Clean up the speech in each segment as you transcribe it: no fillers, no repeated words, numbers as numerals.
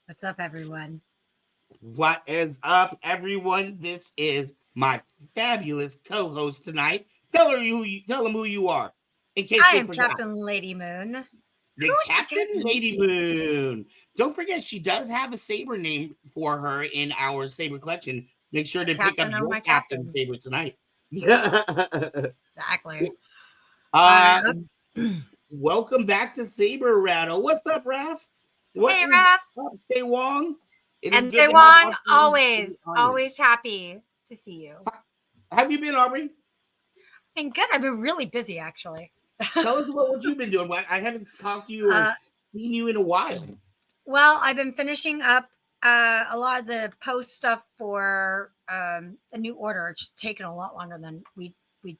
What's up, everyone? What is up, everyone? This is my fabulous co-host tonight. Tell them who you are, in case I they am forgot. Captain Lady Moon. Who The would Captain forget me? Lady Moon. Don't forget, she does have a saber name for her in our saber collection. Make sure The to pick up captain of your my Captain captain. saber tonight. uh, Exactly. Uh, welcome back to Saber Rattle. What's up, Raph? What hey, is Raph. up, Stay Wong? It is And good Say to have Wong, Aubrey in always, the always audience. happy to see you. Have you been, Aubrey? Been good. I've been really busy, actually. Tell us about what you've been doing. I haven't talked to you or uh, seen you in a while. well, I've been finishing up a lot of the post stuff for the new order. It's just taken a lot longer than we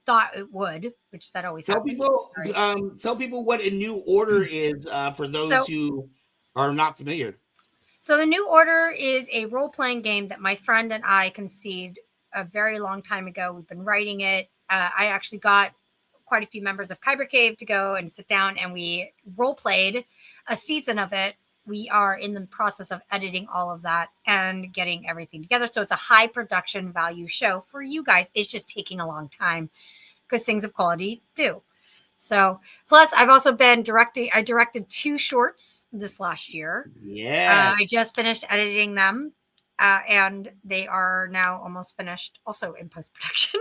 thought it would, which that always Tell happens. people, Right. tell people what a new order is for those So who are not familiar. So the New Order is a role-playing game that my friend and I conceived a very long time ago. We've been writing it. I actually got quite a few members of Kyber Cave to go and sit down, and we role-played a season of it. We are in the process of editing all of that and getting everything together. So it's a high production value show for you guys. It's just taking a long time because things of quality do. So, plus, I've also been directing. I directed 2 shorts this last year. I Yes. just finished editing them, and they are now almost finished, also in post production.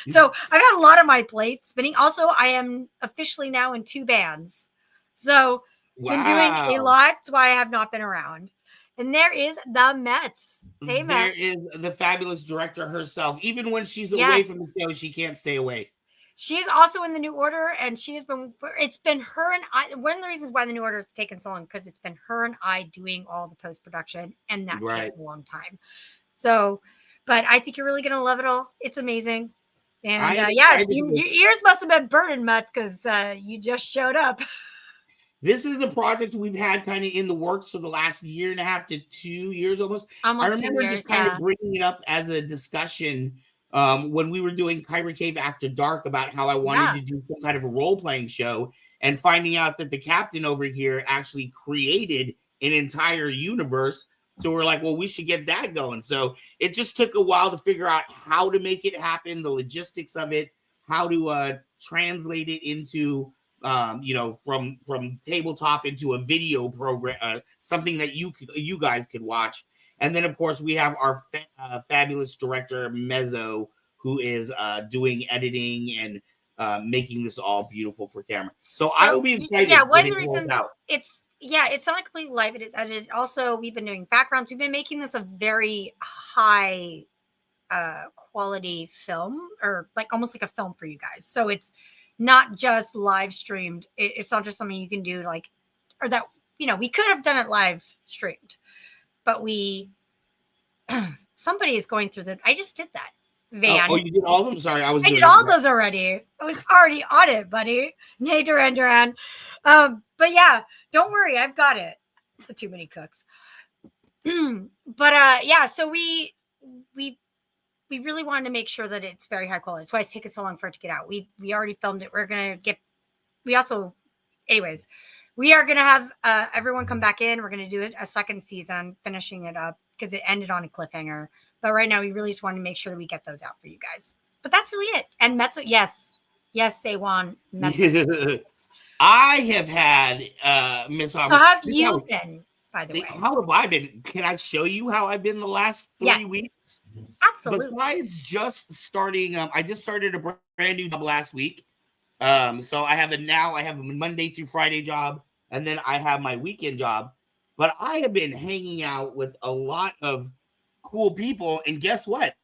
So I've had a lot of my plate spinning. Also, I am officially now in 2 bands, so been doing a Wow. lot. That's why I have not been around. And there is the Mets. Hey, There Mets. is the fabulous director herself. Even when she's away Yes, from the show, she can't stay away. she's also in the New Order, and she has been. It's been her and I. One of the reasons why the New Order has taken so long because it's been her and I doing all the post production, and that Right. takes a long time. So, but I think you're really gonna love it all. It's amazing, I and am yeah, excited. your ears must have been burning, Mutts, because you just showed up. This is a project we've had kind of in the works for the last year and a half to 2 years almost. I Almost two remember years, just kind of yeah, bringing it up as a discussion when we were doing Kyber Cave After Dark about how I wanted yeah. to do some kind of a role playing show and finding out that the captain over here actually created an entire universe. So we're like, well, we should get that going. So it just took a while to figure out how to make it happen, the logistics of it, how to translate it into from tabletop into a video program, something that you guys could watch. And then, of course, we have our fabulous director Mezzo, who is doing editing and making this all beautiful for camera. So I So will be yeah, excited one when of it the rolls reasons out. it's not completely live. It is edited. Also, we've been doing backgrounds. We've been making this a very high quality film, or like almost like a film for you guys. So it's not just live streamed. It's not just something you can do like, or that we could have done it live streamed, but we somebody is going through the. I just did that Oh, van. you did all of them? Sorry, I was I did doing it. all those already. I was already on it, buddy. Nay, Duran. But yeah, don't worry, I've got it. The too many cooks. But yeah, so we we really wanted to make sure that it's very high quality. That's why it's taken so long for it to get out. We already filmed it. We're gonna get. We also, anyways, we are gonna have everyone come back in. We're gonna do it a second season, finishing it up because it ended on a cliffhanger. But right now, we really just want to make sure that we get those out for you guys. But that's really it. And Metsu, yes, Seiwan, Metsu. I have had Miss So Aubrey. how have you been, by the way? How have I been? Can I show you how I've been the last Yeah, 3 weeks? absolutely. Besides just starting, I just started a brand new job last week. So I have a Monday through Friday job, and then I have my weekend job. But I have been hanging out with a lot of cool people, and guess what?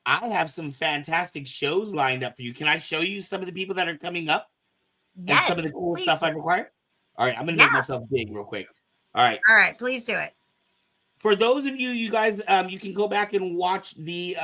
I have some fantastic shows lined up for you. Can I show you some of the people that are coming up and some of Yes, the cool please stuff do. I've required? All right, I'm gonna Yeah. make myself big real quick. All right. All right, please do it. For those of you guys, you can go back and watch the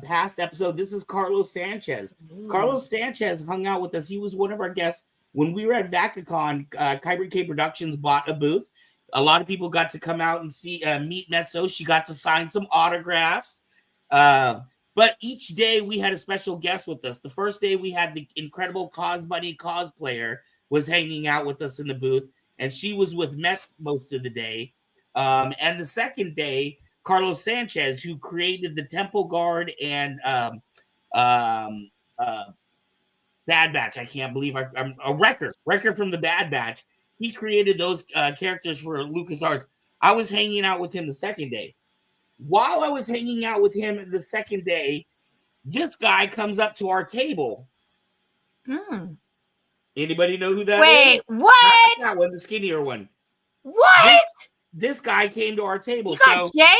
past episode. This is Carlos Sanchez. Ooh. Carlos Sanchez hung out with us. He was one of our guests when we were at VacaCon. Kyber K Productions bought a booth. A lot of people got to come out and see meet Metso. She got to sign some autographs. But each day we had a special guest with us. The first day we had the incredible Cos Bunny cosplayer was hanging out with us in the booth, and she was with Mets most of the day. And the second day, Carlos Sanchez, who created the Temple Guard and um, uh, Bad Batch. I can't believe I'm a Wrecker from the Bad Batch. He created those characters for LucasArts. I was hanging out with him the second day. While I was hanging out with him the second day, this guy comes up to our table. Anybody know who that is? Wait, what? Not that one, the skinnier one. What? This guy came to our table. You got Jay?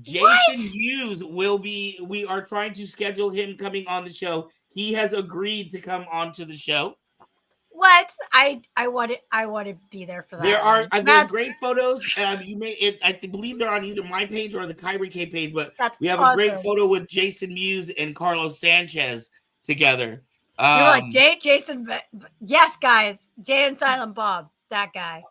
Jason Hughes we are trying to schedule him coming on the show. He has agreed to come onto the show. What? I want to be there for that. There's great photos. I believe they're on either my page or the Kyrie K page, but we have a great photo with Jason Mewes and Carlos Sanchez together. You're like Jason. Yes, guys. Jay and Silent Bob, that guy.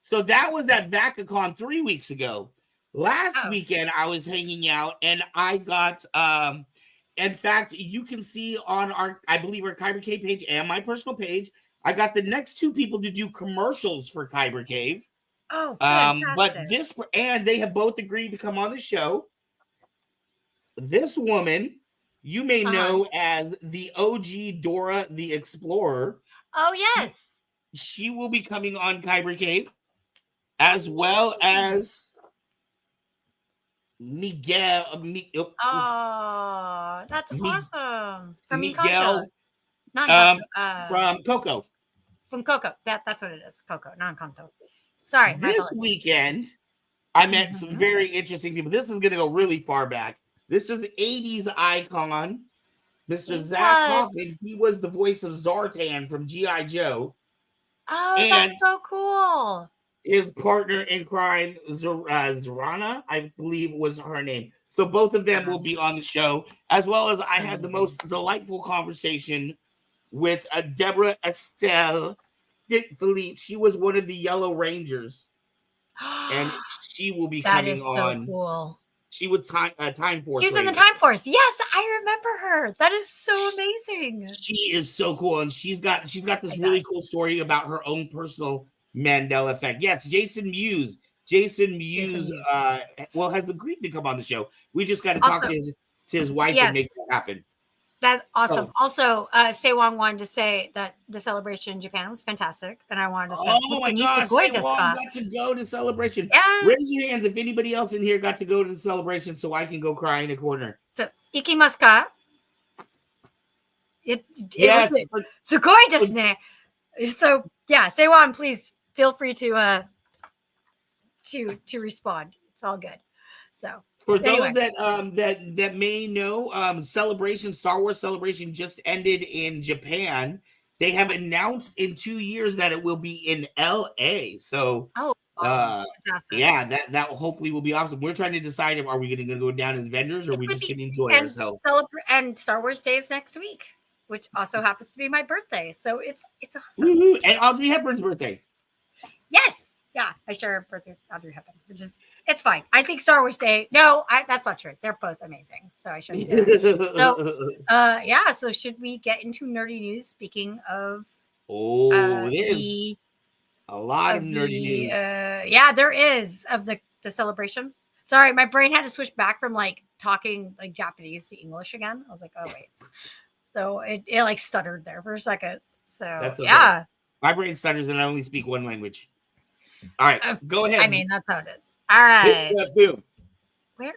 So that was at VacaCon 3 weeks ago. Last weekend, I was hanging out and I got, in fact, you can see on I believe our Kyber Cave page and my personal page, I got the next two people to do commercials for Kyber Cave. Oh, fantastic. But they have both agreed to come on the show. This woman, you may know as the OG Dora the Explorer. Oh, yes. She will be coming on Kyber Cave, as well as Miguel. Oh, that's awesome. From Miguel. From Coco. From Coco. That's what it is. Coco, non-Canto. Sorry. This weekend, I met some very interesting people. This is going to go really far back. This is 80s icon, Mr. Zach Kaufman. He was the voice of Zartan from G.I. Joe. Oh, that's so cool. His partner in crime, Zorana, I believe was her name. So both of them will be on the show, as well as I had the most delightful conversation with Deborah Estelle Philippe. She was one of the Yellow Rangers, and she will be coming on. That is so cool. She was Time Force. She was in the Time Force. Yes, I remember her. That is so amazing. She is so cool, and she's got this really cool story about her own personal Mandela effect. Yes, Jason Mewes. Jason Mewes has agreed to come on the show. We just got to talk to his wife and make that happen. That's awesome. Also, Seiwon wanted to say that the celebration in Japan was fantastic, and I wanted to say, oh my gosh, Seiwon got to go to celebration. Yes. Raise your hands if anybody else in here got to go to the celebration, so I can go cry in a corner. So, ikimasu ka? It was sugoi desu ne. So yeah, Seiwon, please feel free to respond. It's all good. So. For those that may know, Star Wars Celebration just ended in Japan. They have announced in 2 years that it will be in LA. So, awesome. that hopefully will be awesome. We're trying to decide if are we going to go down as vendors or are we just going to enjoy ourselves. And Star Wars Day is next week, which also happens to be my birthday. So it's awesome. Woo-hoo. And Audrey Hepburn's birthday. Yes. Yeah, I share a birthday with Audrey Hepburn, which is it's fine. I think Star Wars Day. No, that's not true. They're both amazing. So I shouldn't do that. So should we get into nerdy news? Speaking of there's a lot of nerdy news. There is of the celebration. Sorry, my brain had to switch back from like talking like Japanese to English again. I was like, oh wait. So it like stuttered there for a second. So that's okay. My brain stutters and I only speak one language. All right, go ahead. I mean, that's how it is. All right. Boom. Where's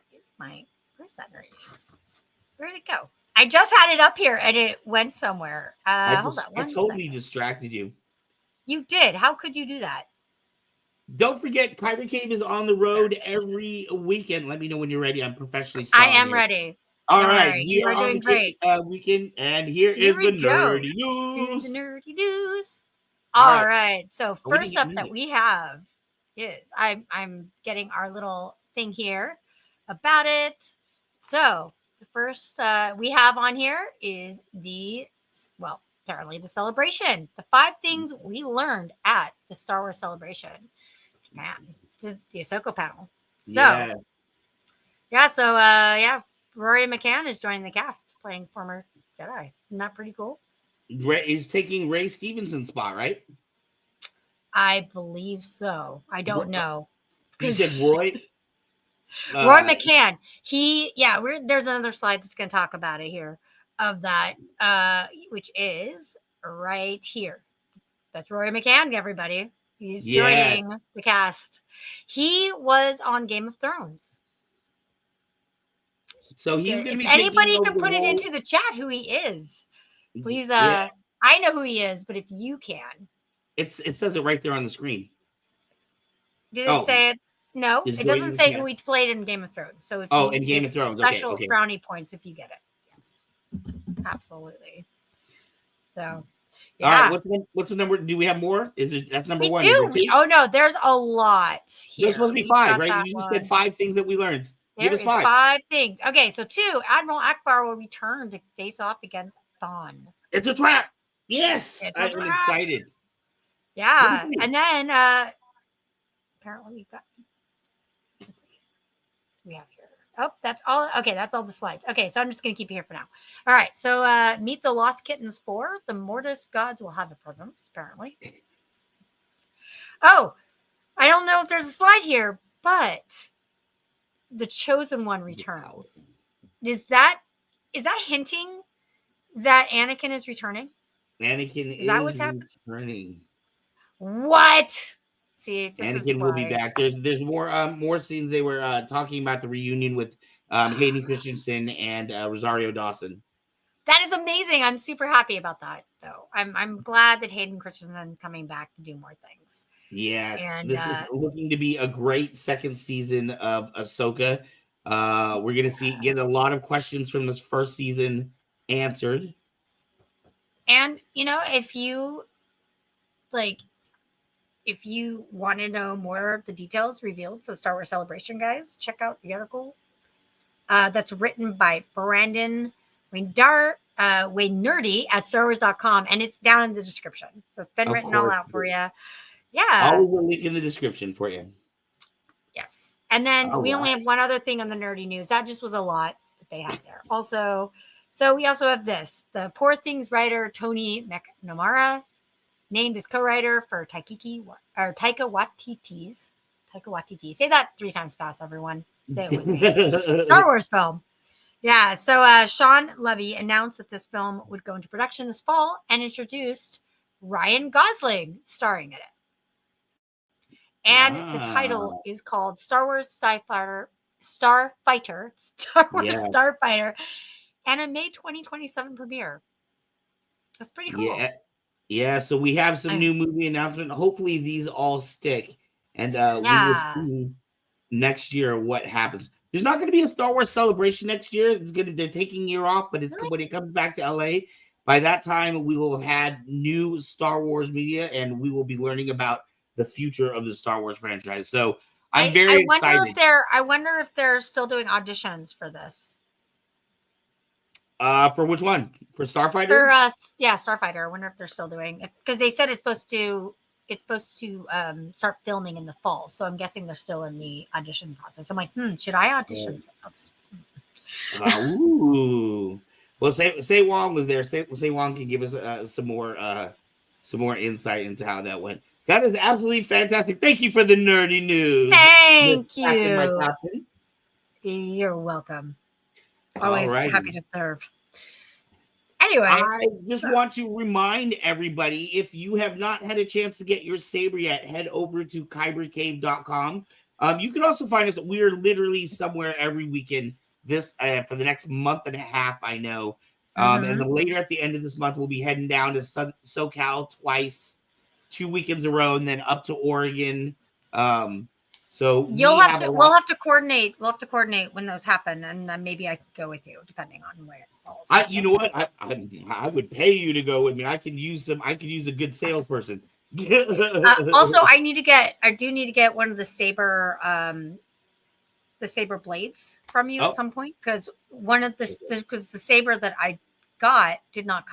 that nerdy news? Where'd it go? I just had it up here and it went somewhere. Hold on. I totally distracted you. You did. How could you do that? Don't forget, Kyber Cave is on the road every weekend. Let me know when you're ready. I'm professionally I am ready. All right. We are on the weekend, and here is the nerdy news. Here's the nerdy news. All right. So first up that we have is I'm getting our little thing here about it. So the first we have on here is apparently the celebration. The 5 things we learned at the Star Wars Celebration. Man, the Ahsoka panel. So Rory McCann is joining the cast playing former Jedi. Isn't that pretty cool? He's taking Ray Stevenson's spot, right? I believe so. I don't know. You said Roy? Roy McCann. There's another slide that's going to talk about it here of that, which is right here. That's Roy McCann, everybody. He's joining the cast. He was on Game of Thrones. So he's going to be. Anybody can put it into the chat who he is. Please. I know who he is, but if you can, it says it right there on the screen. Did it say it? No, it doesn't say who he played in Game of Thrones. So if in Game of Thrones, special brownie points if you get it. Yes, absolutely. So. Yeah. All right, what's the number? Do we have more? That's number one? Oh no, there's a lot here. There's supposed to be 5, right? You just said 5 things that we learned. Give us 5. 5 things. Okay, so 2, Admiral Akbar will return to face off against Thawne. It's a trap. Yes, I'm excited. Yeah, and then apparently we've got. Let's see. We have here. Oh, that's all. Okay, that's all the slides. Okay, so I'm just going to keep you here for now. All right, so meet the Loth Kittens 4. The Mortis gods will have a presence, apparently. Oh, I don't know if there's a slide here, but the Chosen One returns. Is that hinting that Anakin is returning? Anakin is that what's returning. What? See, Anakin will be back. There's more scenes. They were talking about the reunion with Hayden Christensen and Rosario Dawson. That is amazing. I'm super happy about that, though. I'm glad that Hayden Christensen is coming back to do more things. Yes, and this is looking to be a great second season of Ahsoka. We're gonna get a lot of questions from this first season answered. And if you want to know more of the details revealed for the Star Wars Celebration, guys, check out the article that's written by Brandon Waynerdy at StarWars.com, and it's down in the description. So it's been written all out for you. Yeah. Always a link in the description for you. Yes. And then we only have one other thing on the nerdy news. That just was a lot that they had there. Also, so we also have this. The Poor Things writer Tony McNamara named as co-writer for Taika Waititi. Say that 3 times fast, everyone. Say it with me. Star Wars film. Yeah. So Sean Levy announced that this film would go into production this fall and introduced Ryan Gosling starring in it. And the title is called Star Wars Starfighter, and a May 2027 premiere. That's pretty cool. Yeah. So we have some new movie announcement. Hopefully these all stick, and we will see next year what happens. There's not going to be a Star Wars Celebration next year. They're taking a year off, but when it comes back to LA, by that time we will have had new Star Wars media, and we will be learning about the future of the Star Wars franchise. So I'm very excited. I wonder if they're still doing auditions for this. For which one? For Starfighter? For Starfighter. I wonder if they're still doing, because they said it's supposed to start filming in the fall. So I'm guessing they're still in the audition process. I'm like, should I audition for this? Ooh. Well, say Wong was there. Say Wong can give us some more insight into how that went. That is absolutely fantastic. Thank you for the nerdy news. Thank you. You're welcome. Always happy to serve. Anyway, I just want to remind everybody, if you have not had a chance to get your Saber yet, head over to kybercave.com. You can also find us. We're literally somewhere every weekend for the next month and a half, I know. And then later at the end of this month, we'll be heading down to SoCal twice, 2 weekends in a row, and then up to Oregon. So we'll have to coordinate. We'll have to coordinate when those happen, and then maybe I could go with you, depending on where it falls. You know what? I would pay you to go with me. I could use a good salesperson. Also, I do need to get one of the Saber blades from you at some point, because the Saber that I got did not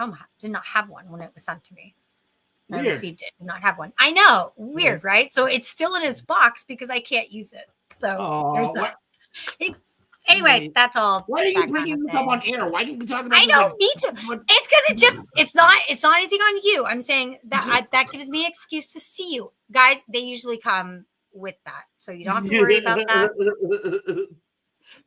have one when it was sent to me. Weird. I received it, did not have one. I know, weird, right? So it's still in his box because I can't use it. So there's that. Anyway, that's all. Why are you bringing this up on air? Why didn't we talk about? I don't need to. It's because it's not anything on you. I'm saying that that gives me an excuse to see you guys. They usually come with that. So you don't have to worry about that.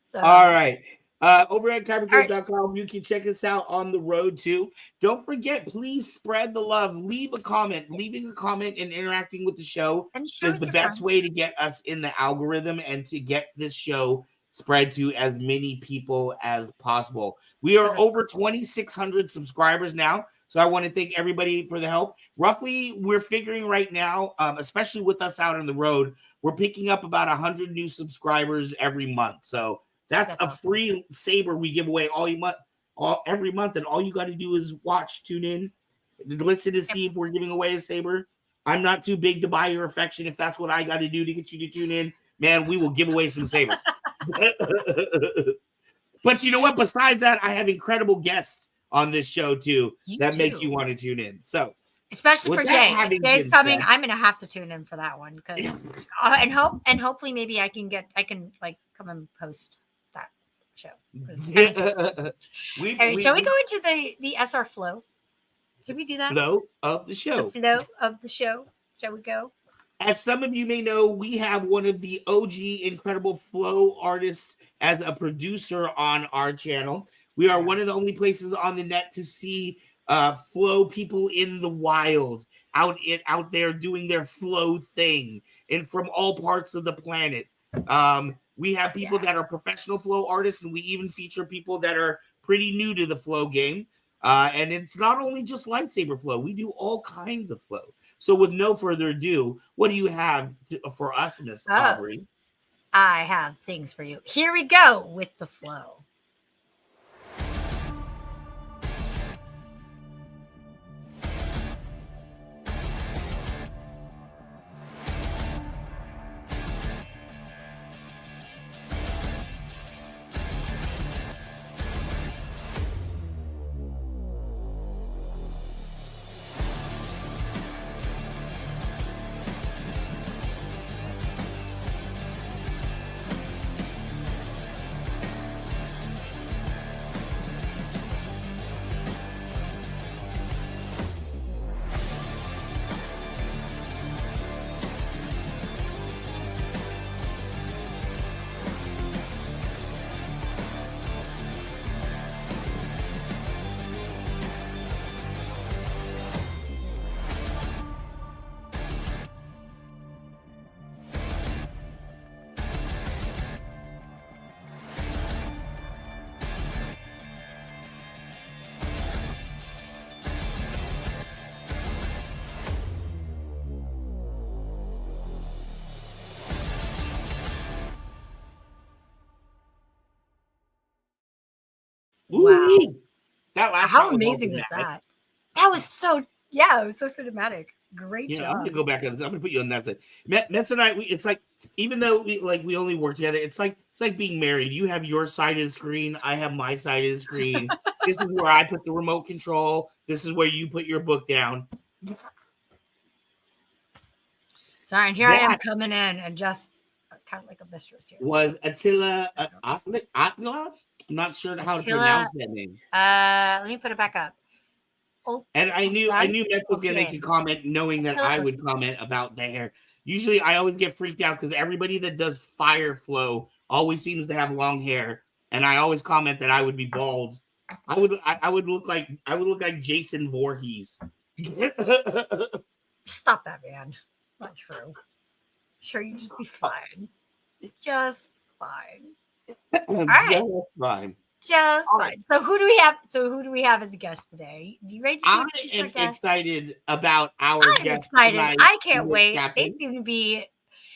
So All right. Over at all right. kybercave.com, you can check us out on the road too. Don't forget, please spread the love. Leave a comment. Leaving a comment and interacting with the show And share is with the your best friends. way to get us in the algorithm and to get this show spread to as many people as possible. We are over 2,600 subscribers now. So I want to thank everybody for the help. Roughly, we're figuring right now, especially with us out on the road, we're picking up about 100 new subscribers every month. So that's a awesome. free Saber we give away every month, and all you got to do is watch, tune in, listen to see if we're giving away a Saber. I'm not too big to buy your affection. If that's what I got to do to get you to tune in, man, we will give away some Sabers. But you know what? Besides that, I have incredible guests on this show too that make you want to tune in. So, especially for Jay. If Jay's coming, said, I'm gonna have to tune in for that one because and hopefully maybe I can like come and post that show. Shall we go into the SR flow? Should we do that? Flow of the show. The flow of the show. Shall we go? As some of you may know, we have one of the OG incredible flow artists as a producer on our channel. We are one of the only places on the net to see flow people in the wild, out there doing their flow thing, and from all parts of the planet. We have people that are professional flow artists, and we even feature people that are pretty new to the flow game. And it's not only just lightsaber flow. We do all kinds of flow. So with no further ado, what do you have for us, Miss Aubrey? I have things for you. Here we go with the flow. Wow. That last How amazing was that? That was so, it was so cinematic. Great job. I'm gonna go back on this. I'm gonna put you on that side. Metz and I, it's like, even though we only work together, it's like being married. You have your side of the screen, I have my side of the screen. This is where I put the remote control. This is where you put your book down. Sorry, and here I am coming in and just kind of like a mistress here. Was Attila Attila? I'm not sure how to pronounce that name. Let me put it back up. And I knew Metz was gonna make a comment, knowing that I would comment about the hair. Usually, I always get freaked out because everybody that does fire flow always seems to have long hair, and I always comment that I would be bald. I would look like Jason Voorhees. Stop that, man. Not true. Sure, you just be fine. Just fine. All right. Just fine. Just fine. Right. So who do we have as a guest today? You ready? I am excited about our guest. Excited. I can't wait.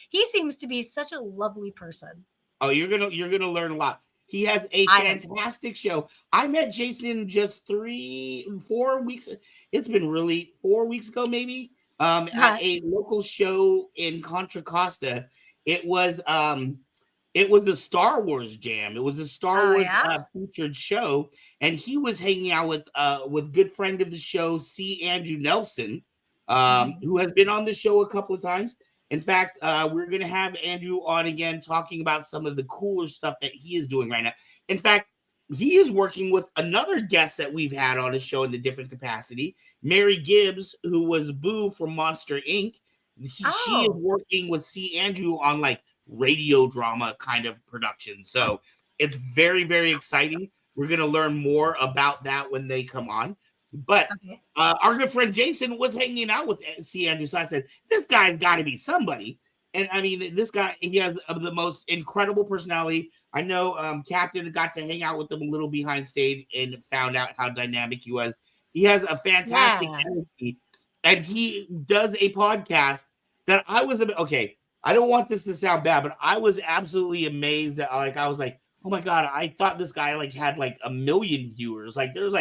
He seems to be such a lovely person. Oh, you're gonna learn a lot. He has a fantastic show. I met Jason just 4 weeks. It's been really 4 weeks ago, maybe. At a local show in Contra Costa. It was the Star Wars jam. It was a Star Wars featured show, and he was hanging out with good friend of the show, C. Andrew Nelson, who has been on the show a couple of times. In fact, we're going to have Andrew on again talking about some of the cooler stuff that he is doing right now. In fact, he is working with another guest that we've had on his show in the different capacity, Mary Gibbs, who was Boo from Monster Inc. She is Oh, working with C. Andrew on like radio drama kind of production. So it's very, very exciting. We're going to learn more about that when they come on. But okay. our good friend Jason was hanging out with C. Andrew. So I said, this guy's got to be somebody. And I mean, this guy, he has the most incredible personality. I know Captain got to hang out with him a little behind stage and found out how dynamic he was. He has a fantastic Yeah. energy, and he does a podcast that I was okay. I don't want this to sound bad, but I was absolutely amazed that I was like, oh my god, I thought this guy like had like 1 million viewers. Like there's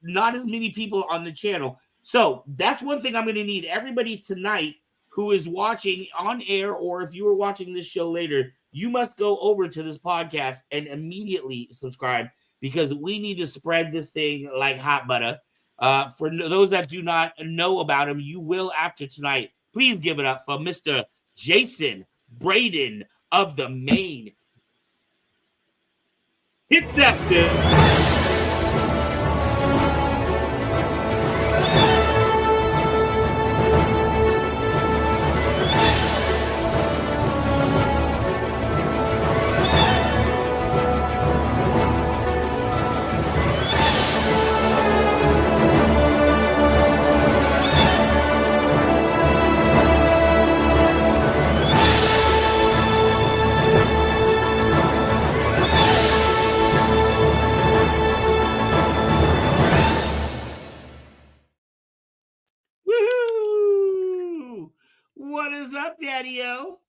not as many people on the channel. So that's one thing I'm going to need everybody tonight who is watching on air, or if you are watching this show later, you must go over to this podcast and immediately subscribe, because we need to spread this thing like hot butter. For those that do not know about him, you will after tonight. Please give it up for Mr. Jason Braden of the Maine. Hit that shit. Woohoo! What is up, Daddy-O?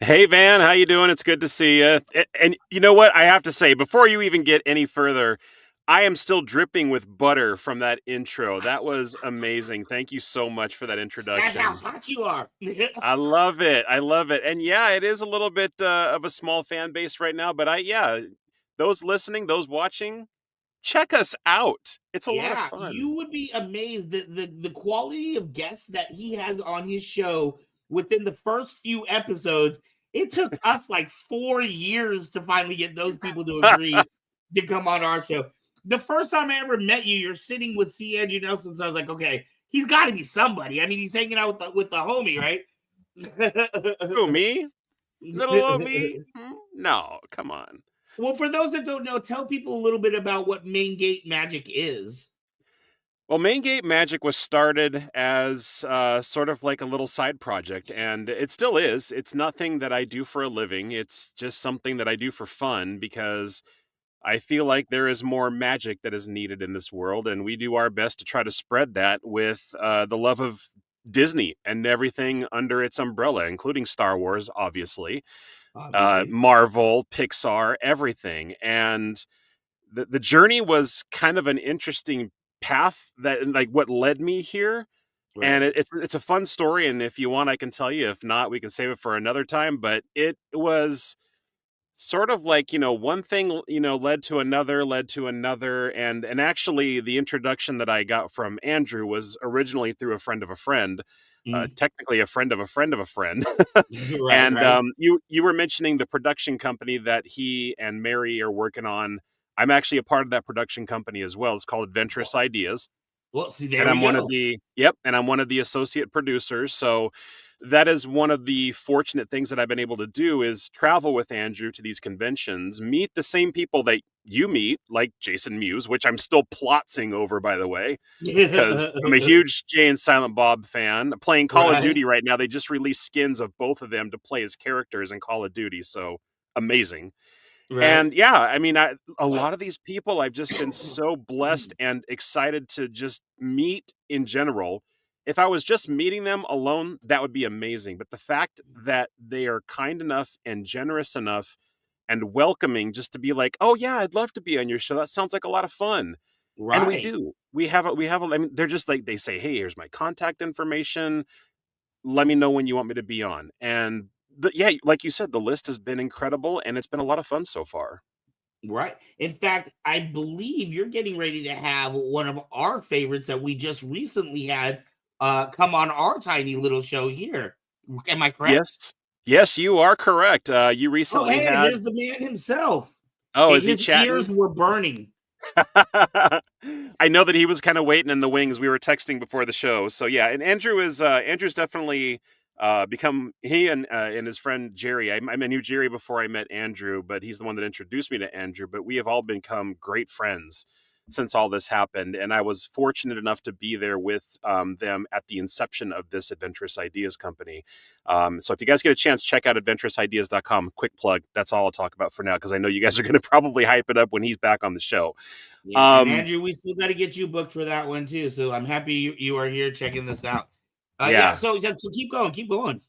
Hey, Van, how you doing? It's good to see you. And you know what? I have to say, before you even get any further, I am still dripping with butter from that intro. That was amazing. Thank you so much for that introduction. That's how hot you are. I love it. I love it. And yeah, it is a little bit of a small fan base right now, but those listening, those watching, check us out. It's a lot of fun. You would be amazed that the quality of guests that he has on his show within the first few episodes. It took us like 4 years to finally get those people to agree to come on our show. The first time I ever met you, you're sitting with C. Andrew Nelson, so I was like, okay, he's got to be somebody. I mean, he's hanging out with the homie, right? Who, me? Little old me? No, come on. Well, for those that don't know, tell people a little bit about what Main Gate Magic is. Well, Main Gate Magic was started as sort of like a little side project, and it still is. It's nothing that I do for a living. It's just something that I do for fun, because I feel like there is more magic that is needed in this world, and we do our best to try to spread that with the love of Disney and everything under its umbrella, including Star Wars, obviously. Marvel, Pixar, everything. And the journey was kind of an interesting path, that like what led me here. Right. And it's a fun story, and if you want, I can tell you. If not, we can save it for another time. But it was sort of like, one thing, led to another, and actually the introduction that I got from Andrew was originally through a friend of a friend. Technically a friend of a friend of a friend. And you were mentioning the production company that he and Mary are working on. I'm actually a part of that production company as well. It's called Adventurous Ideas. Well, see, there and I'm we go. I'm one of the associate producers. So that is one of the fortunate things that I've been able to do, is travel with Andrew to these conventions, meet the same people that you meet, like Jason Mewes, which I'm still plotzing over, by the way, because I'm a huge Jay and Silent Bob fan. Playing Call of Duty right now, they just released skins of both of them to play as characters in Call of Duty. So amazing. Right. And yeah, I mean, a lot of these people I've just been so blessed and excited to just meet in general. If I was just meeting them alone, that would be amazing. But the fact that they are kind enough and generous enough and welcoming just to be like, oh yeah, I'd love to be on your show. That sounds like a lot of fun. Right. And we do. I mean, they're just like, they say, hey, here's my contact information. Let me know when you want me to be on. And like you said, the list has been incredible, and it's been a lot of fun so far. Right. In fact, I believe you're getting ready to have one of our favorites that we just recently had come on our tiny little show here. Am I correct? Yes, you are correct. You recently had. There's the man himself. Oh, is he his chatting? ears were burning. I know that he was kind of waiting in the wings. We were texting before the show, so yeah. And Andrew's definitely become he and his friend Jerry. I knew Jerry before I met Andrew, but he's the one that introduced me to Andrew. But we have all become great friends since all this happened, and I was fortunate enough to be there with them at the inception of this Adventurous Ideas company. So if you guys get a chance, check out adventurousideas.com. Quick plug. That's all I'll talk about for now, because I know you guys are going to probably hype it up when he's back on the show. Yeah, and Andrew, we still got to get you booked for that one too. So I'm happy you are here checking this out. Yeah. So keep going.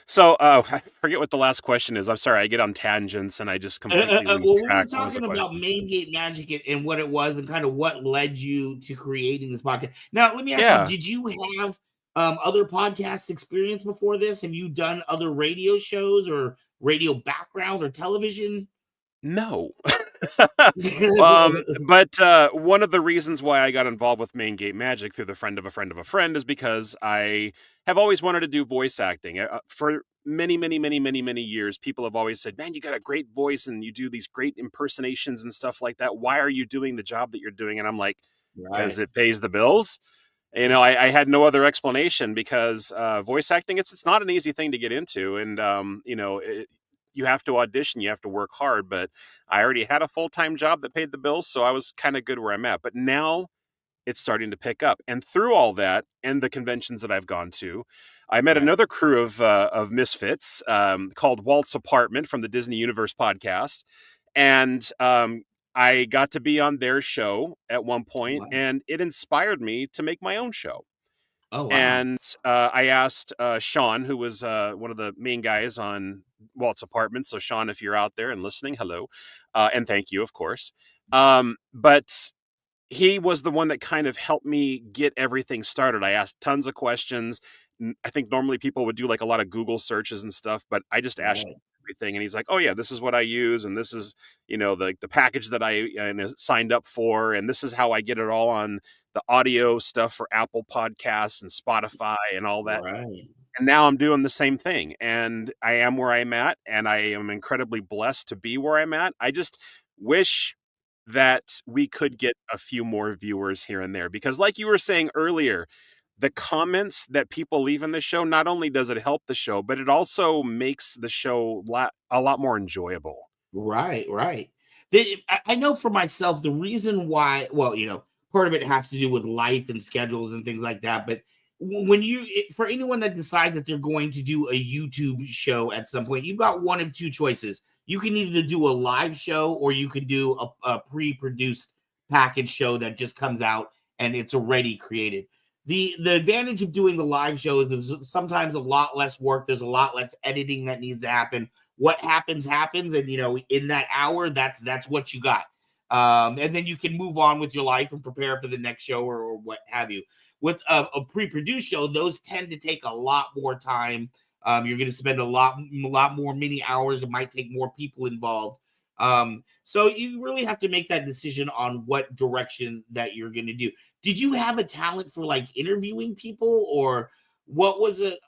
So I forget what the last question is. I'm sorry, I get on tangents and I just completely lose well, track. we were talking about Main Gate Magic and what it was and kind of what led you to creating this podcast. Now, let me ask you: did you have other podcast experience before this? Have you done other radio shows or radio background or television? No. But one of the reasons why I got involved with Main Gate Magic through the friend of a friend of a friend is because I have always wanted to do voice acting. For many, many, many, many, many years, people have always said, man, you got a great voice and you do these great impersonations and stuff like that. Why are you doing the job that you're doing? And I'm like, because it pays the bills. You know, I had no other explanation, because voice acting, it's not an easy thing to get into. And, you have to audition, you have to work hard, but I already had a full-time job that paid the bills, so I was kind of good where I'm at. But now it's starting to pick up. And through all that and the conventions that I've gone to, I met another crew of misfits called Walt's Apartment from the Disney Universe podcast. And I got to be on their show at one point, and it inspired me to make my own show. Oh, wow. And I asked Sean, who was one of the main guys on Walt's Apartment. So Sean, if you're out there and listening, hello. And thank you, of course. But he was the one that kind of helped me get everything started. I asked tons of questions. I think normally people would do like a lot of Google searches and stuff, but I just asked everything. And he's like, oh yeah, this is what I use. And this is, the package that I signed up for. And this is how I get it all on the audio stuff for Apple Podcasts and Spotify and all that. Right. And now I'm doing the same thing. And I am where I'm at. And I am incredibly blessed to be where I'm at. I just wish that we could get a few more viewers here and there, because like you were saying earlier, the comments that people leave in the show, not only does it help the show, but it also makes the show a lot more enjoyable. Right. I know for myself, the reason why, part of it has to do with life and schedules and things like that. But for anyone that decides that they're going to do a YouTube show at some point, you've got one of two choices. You can either do a live show or you can do a pre-produced package show that just comes out and it's already created. The advantage of doing the live show is there's sometimes a lot less work. There's a lot less editing that needs to happen. What happens. And, in that hour, that's what you got. And then you can move on with your life and prepare for the next show or what have you. With a pre-produced show, those tend to take a lot more time. You're going to spend a lot more many hours. It might take more people involved. So you really have to make that decision on what direction that you're going to do. Did you have a talent for like interviewing people, or what was the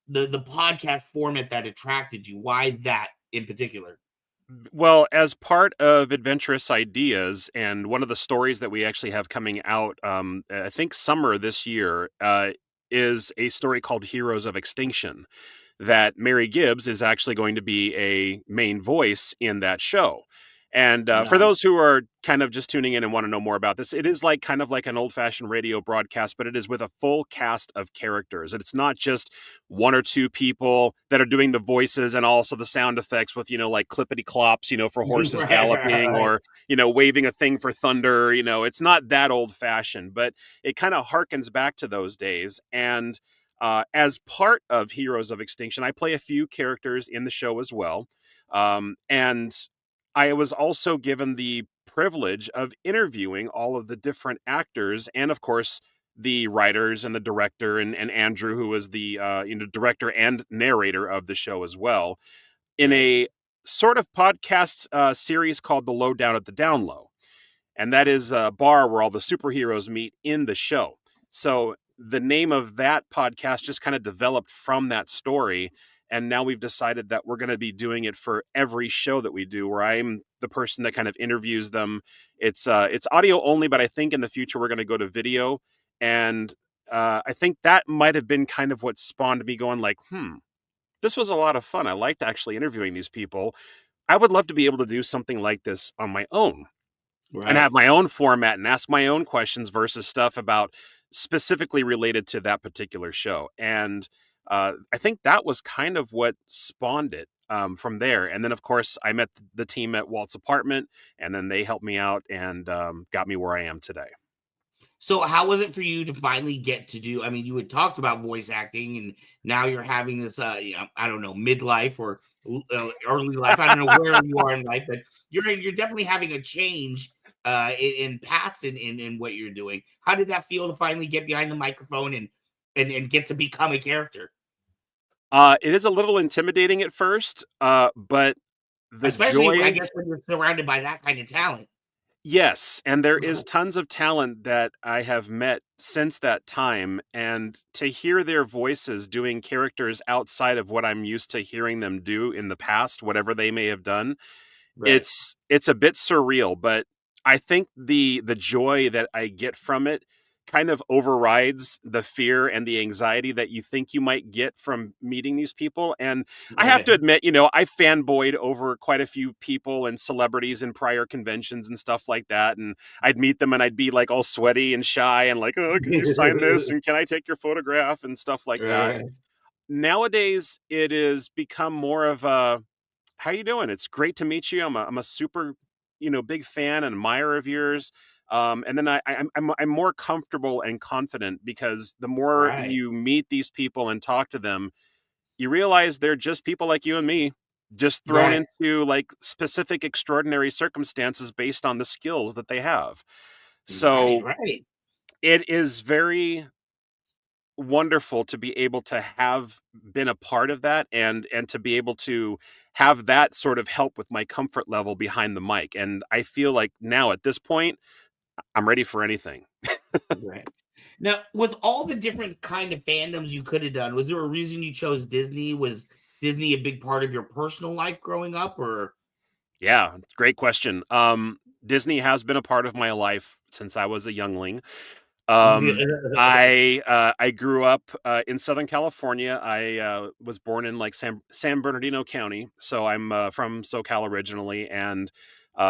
podcast format that attracted you? Why that in particular? Well, as part of Adventurous Ideas, and one of the stories that we actually have coming out, I think summer this year, is a story called Heroes of Extinction, that Mary Gibbs is actually going to be a main voice in that show. And for those who are kind of just tuning in and want to know more about this, it is kind of like an old-fashioned radio broadcast, but it is with a full cast of characters. And it's not just one or two people that are doing the voices and also the sound effects with, like clippity clops, for horses galloping, or, waving a thing for thunder. It's not that old-fashioned, but it kind of harkens back to those days. And as part of Heroes of Extinction, I play a few characters in the show as well. And I was also given the privilege of interviewing all of the different actors, and of course the writers and the director, and Andrew, who was the director and narrator of the show as well, in a sort of podcast series called The Lowdown at the Down Low. And that is a bar where all the superheroes meet in the show. So the name of that podcast just kind of developed from that story. And now we've decided that we're going to be doing it for every show that we do, where I'm the person that kind of interviews them. It's audio only, but I think in the future we're going to go to video. And I think that might have been kind of what spawned me going like, this was a lot of fun. I liked actually interviewing these people. I would love to be able to do something like this on my own. Right. And have my own format and ask my own questions versus stuff about specifically related to that particular show. And I think that was kind of what spawned it from there. And then, of course, I met the team at Walt's apartment, and then they helped me out and got me where I am today. So how was it for you to finally get to do, I mean, you had talked about voice acting, and now you're having this, I don't know, midlife or early life. I don't know where you are in life, but you're definitely having a change in paths in what you're doing. How did that feel to finally get behind the microphone and get to become a character? It is a little intimidating at first, but the especially, joy, I guess, when you're surrounded by that kind of talent. yes, and there is tons of talent that I have met since that time, and to hear their voices doing characters outside of what I'm used to hearing them do in the past, whatever they may have done, Right. it's a bit surreal, but I think the joy that I get from it kind of overrides the fear and the anxiety that you think you might get from meeting these people. And I have to admit, I fanboyed over quite a few people and celebrities in prior conventions and stuff like that. And I'd meet them and I'd be like all sweaty and shy and like, oh, can you sign this? And can I take your photograph and stuff like that? Nowadays, it has become more of a, how you doing? It's great to meet you. I'm a super, big fan and admirer of yours. And then I'm more comfortable and confident because the more you meet these people and talk to them, you realize they're just people like you and me, just thrown into like specific extraordinary circumstances based on the skills that they have. So it is very wonderful to be able to have been a part of that and to be able to have that sort of help with my comfort level behind the mic. And I feel like now at this point, I'm ready for anything. Right. Now, with all the different kind of fandoms you could have done, was there a reason you chose Disney? Was Disney a big part of your personal life growing up, or? Yeah, great question. Disney has been a part of my life since I was a youngling. I grew up in Southern California. I was born in like San Bernardino County, so I'm from SoCal originally, and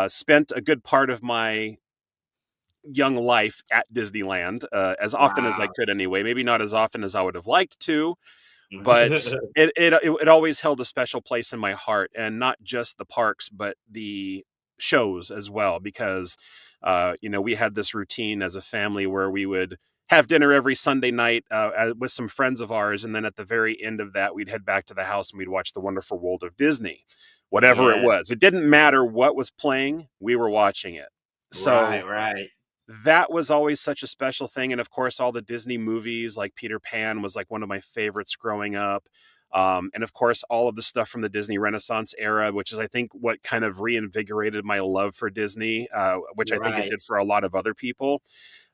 spent a good part of my young life at Disneyland as often as I could anyway. Maybe not as often as I would have liked to, but it always held a special place in my heart, and not just the parks, but the shows as well, because we had this routine as a family where we would have dinner every Sunday night with some friends of ours, and then at the very end of that, we'd head back to the house and we'd watch The Wonderful World of Disney, whatever it was. It didn't matter what was playing, we were watching it. So that was always such a special thing. And of course, all the Disney movies like Peter Pan was like one of my favorites growing up. And of course, all of the stuff from the Disney Renaissance era, which is, I think, what kind of reinvigorated my love for Disney, which I think it did for a lot of other people.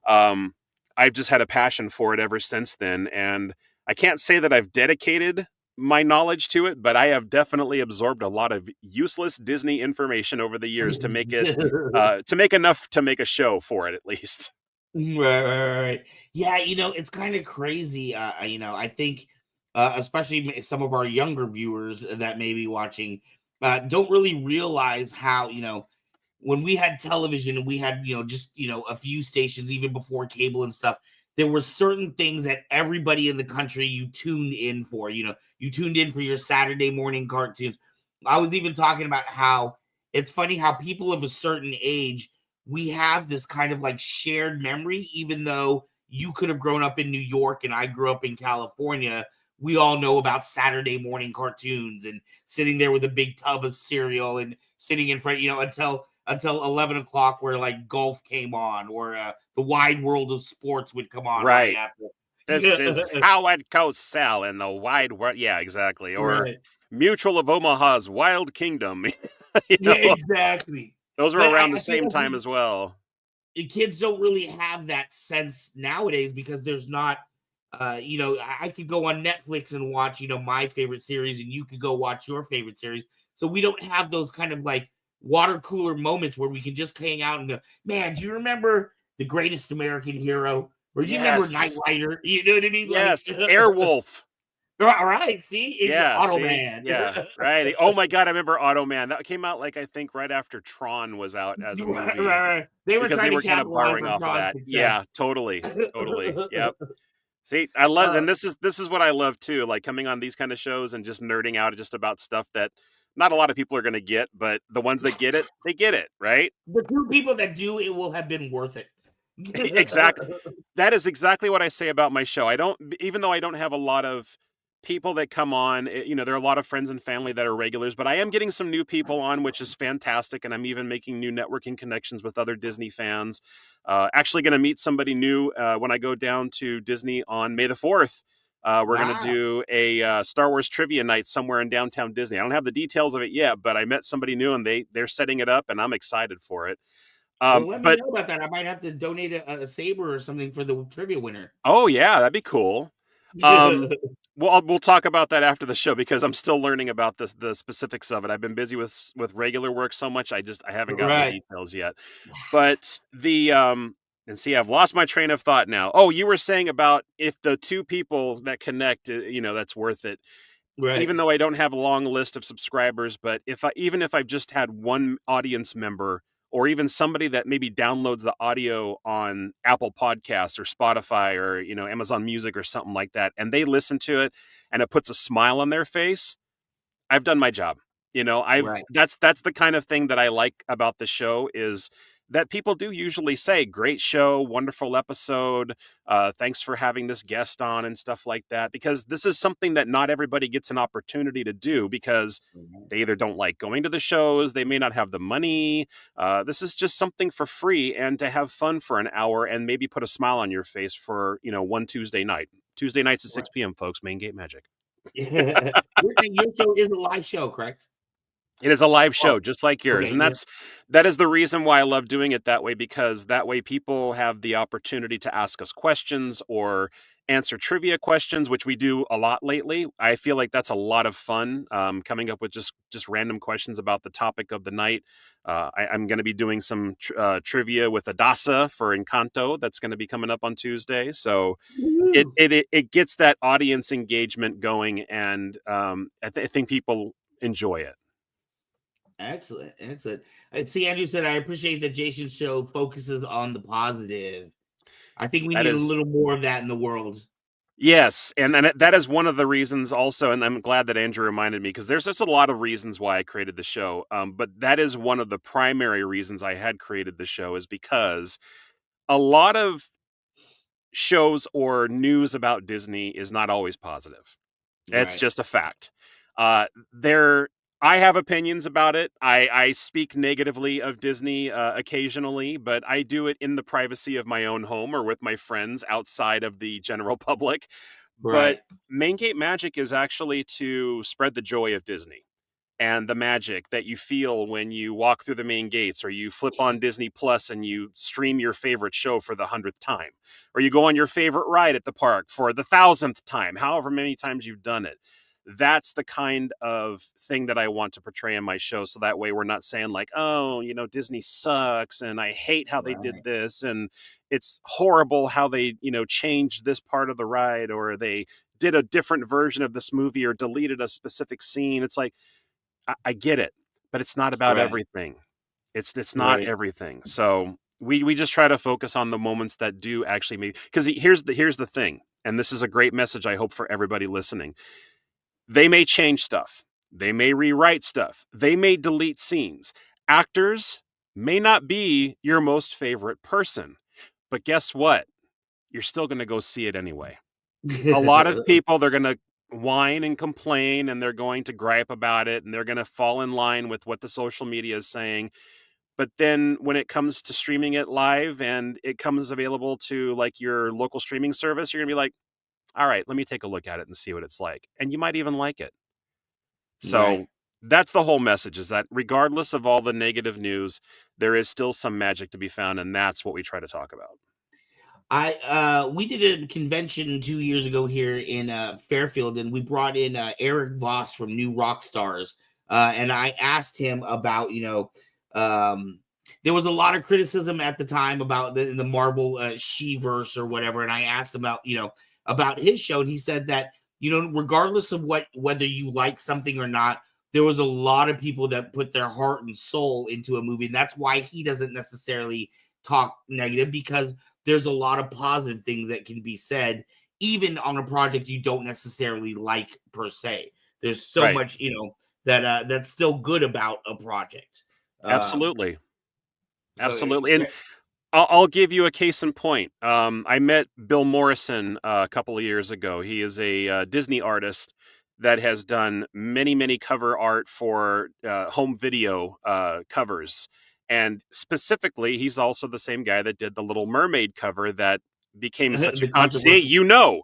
I've just had a passion for it ever since then. And I can't say that I've dedicated my knowledge to it, but I have definitely absorbed a lot of useless Disney information over the years to make it, to make enough to make a show for it, at least. Right. Yeah, it's kind of crazy. I think, especially some of our younger viewers that may be watching, don't really realize how, when we had television and we had, just, a few stations, even before cable and stuff, there were certain things that everybody in the country you tuned in for. You tuned in for your Saturday morning cartoons. I was even talking about how it's funny how people of a certain age, we have this kind of like shared memory, even though you could have grown up in New York and I grew up in California. We all know about Saturday morning cartoons and sitting there with a big tub of cereal and sitting in front, until 11 o'clock where like golf came on, or the Wide World of Sports would come on right after. This is Howard Cosell in the Wide World. Yeah, exactly. Or Mutual of Omaha's Wild Kingdom. Exactly. Those were around the same time as well. Kids don't really have that sense nowadays because there's not I could go on Netflix and watch, my favorite series, and you could go watch your favorite series. So we don't have those kind of like water cooler moments where we can just hang out and go, man, do you remember The Greatest American Hero? Or do you remember Knight Yes. Rider? You know what I mean? Yes. Like, Airwolf. all right, see, it's Yeah, see? Automan. Yeah, right. Oh my god, I remember Automan. That came out, like, I think right after Tron was out as a Right, movie, right. They were because trying they to were kind of capitalize borrowing on off of Tron's that. success. Yeah, totally, totally. Yep. See, I love, Uh, and this is what I love too, like coming on these kind of shows and just nerding out just about stuff that not a lot of people are gonna get, but the ones that get it, they get it, right? the two people that do it will have been worth it. Exactly. That is exactly what I say about my show. I don't, even though I don't have a lot of people that come on, there are a lot of friends and family that are regulars, but I am getting some new people on, which is fantastic. And I'm even making new networking connections with other Disney fans. Actually going to meet somebody new when I go down to Disney on May the 4th. We're going to Wow. do a Star Wars trivia night somewhere in downtown Disney. I don't have the details of it yet, but I met somebody new and they're setting it up and I'm excited for it. Well, let me But know about that. I might have to donate a saber or something for the trivia winner. oh yeah, that'd be cool. Um, we'll talk about that after the show because I'm still learning about the specifics of it. I've been busy with regular work so much, I haven't gotten the Right. details yet. But and see, I've lost my train of thought now. Oh, you were saying about if the two people that connect, that's worth it. Right. Even though I don't have a long list of subscribers, but even if I've just had one audience member or even somebody that maybe downloads the audio on Apple Podcasts or Spotify or, Amazon Music or something like that, and they listen to it and it puts a smile on their face, I've done my job. Right. That's the kind of thing that I like about the show is that people do usually say, great show, wonderful episode. Thanks for having this guest on and stuff like that, because this is something that not everybody gets an opportunity to do because they either don't like going to the shows, they may not have the money. This is just something for free and to have fun for an hour and maybe put a smile on your face for, one Tuesday night. Tuesday nights at 6 p.m., folks, Main Gate Magic. Your show is a live show, correct? It is a live show, Oh, just like yours. okay, And yeah. that is the reason why I love doing it that way, because that way people have the opportunity to ask us questions or answer trivia questions, which we do a lot lately. I feel like that's a lot of fun, coming up with just random questions about the topic of the night. I'm going to be doing some trivia with Adasa for Encanto. That's going to be coming up on Tuesday. So it gets that audience engagement going, and I think people enjoy it. Excellent, excellent. See, Andrew said, I appreciate that Jason's show focuses on the positive. I think we That need a is little more of that in the world. Yes, and that is one of the reasons also, and I'm glad that Andrew reminded me because there's just a lot of reasons why I created the show. But that is one of the primary reasons I had created the show is because a lot of shows or news about Disney is not always positive. It's Right. just a fact. I have opinions about it. I speak negatively of Disney occasionally, but I do it in the privacy of my own home or with my friends outside of the general public. But Right. Main Gate Magic is actually to spread the joy of Disney and the magic that you feel when you walk through the main gates, or you flip on Disney Plus and you stream your favorite show for the 100th time, or you go on your favorite ride at the park for the 1,000th time, however many times you've done it. That's the kind of thing that I want to portray in my show. So that way we're not saying like, oh, Disney sucks and I hate how they did Right. this and it's horrible how they, changed this part of the ride, or they did a different version of this movie or deleted a specific scene. It's like, I get it, but it's not about Right. everything. It's not Right. everything. So we just try to focus on the moments that do actually make, because here's the thing, and this is a great message I hope for everybody listening. They may change stuff. They may rewrite stuff. They may delete scenes. Actors may not be your most favorite person, but guess what? You're still going to go see it anyway. A lot of people, they're going to whine and complain and they're going to gripe about it and they're going to fall in line with what the social media is saying. But then when it comes to streaming it live and it comes available to like your local streaming service, you're going to be like, all right, let me take a look at it and see what it's like. And you might even like it. Right. So that's the whole message, is that regardless of all the negative news, there is still some magic to be found. And that's what we try to talk about. We did a convention 2 years ago here in Fairfield, and we brought in Eric Voss from New Rock Stars, and I asked him about, there was a lot of criticism at the time about the Marvel She-verse or whatever, and I asked him about, about his show, and he said that, regardless of whether you like something or not, there was a lot of people that put their heart and soul into a movie, and that's why he doesn't necessarily talk negative, because there's a lot of positive things that can be said, even on a project you don't necessarily like per se. There's so Right. much, that's still good about a project. Absolutely. So Absolutely. And I'll give you a case in point. I met Bill Morrison a couple of years ago. He is a Disney artist that has done many, many cover art for home video covers. And specifically, he's also the same guy that did the Little Mermaid cover that became such a the controversy. controversy.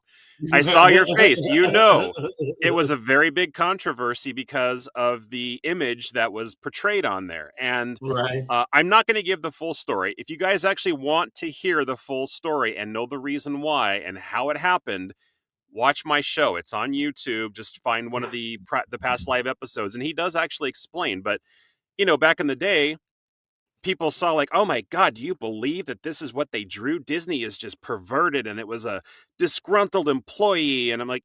I saw your face. It was a very big controversy because of the image that was portrayed on there. And Right. I'm not going to give the full story. If you guys actually want to hear the full story and know the reason why and how it happened, watch my show. It's on YouTube. Just find one of the past live episodes, and he does actually explain. But back in the day, people saw like, oh my God, do you believe that this is what they drew? Disney is just perverted, and it was a disgruntled employee. And I'm like,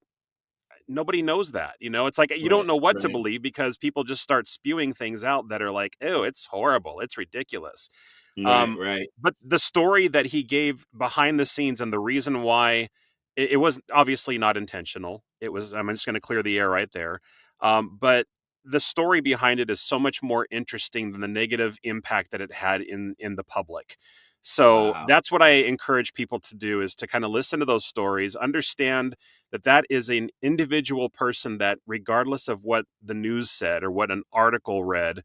nobody knows that. It's like you don't know what to believe because people just start spewing things out that are like, oh, it's horrible, it's ridiculous. Right. But the story that he gave behind the scenes and the reason why it was obviously not intentional. It was, I'm just going to clear the air right there. But the story behind it is so much more interesting than the negative impact that it had in the public. So that's what I encourage people to do, is to kind of listen to those stories, understand that is an individual person that, regardless of what the news said or what an article read,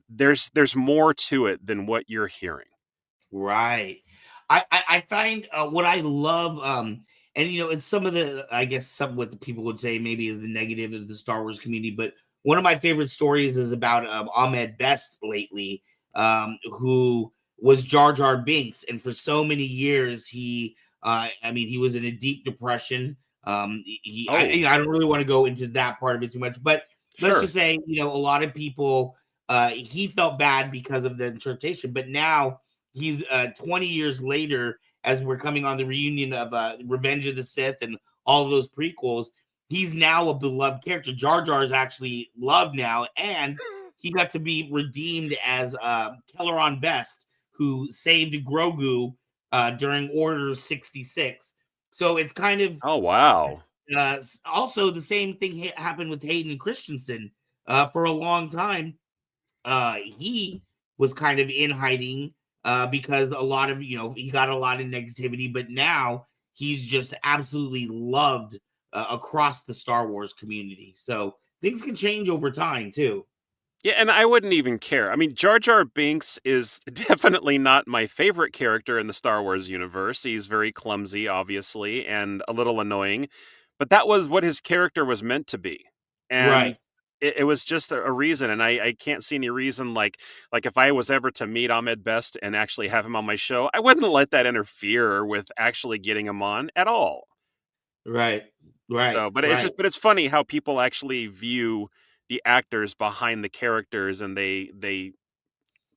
there's more to it than what you're hearing. Right. I find what I love, and it's some of the, I guess some what the people would say maybe is the negative of the Star Wars community, but one of my favorite stories is about Ahmed Best lately, who was Jar Jar Binks, and for so many years he was in a deep depression. I don't really want to go into that part of it too much, but let's just say, a lot of people, he felt bad because of the interpretation, but now he's 20 years later, as we're coming on the reunion of Revenge of the Sith and all of those prequels, he's now a beloved character. Jar Jar is actually loved now, and he got to be redeemed as Kelleron Best, who saved Grogu during Order 66. So it's kind of also the same thing happened with Hayden Christensen for a long time. He was kind of in hiding because a lot of, he got a lot of negativity, but now he's just absolutely loved across the Star Wars community. So things can change over time too. Yeah, and I wouldn't even care. I mean, Jar Jar Binks is definitely not my favorite character in the Star Wars universe. He's very clumsy, obviously, and a little annoying. But that was what his character was meant to be. And it was just a reason. And I can't see any reason, like if I was ever to meet Ahmed Best and actually have him on my show, I wouldn't let that interfere with actually getting him on at all. Right. So, but it's funny how people actually view the actors behind the characters, and they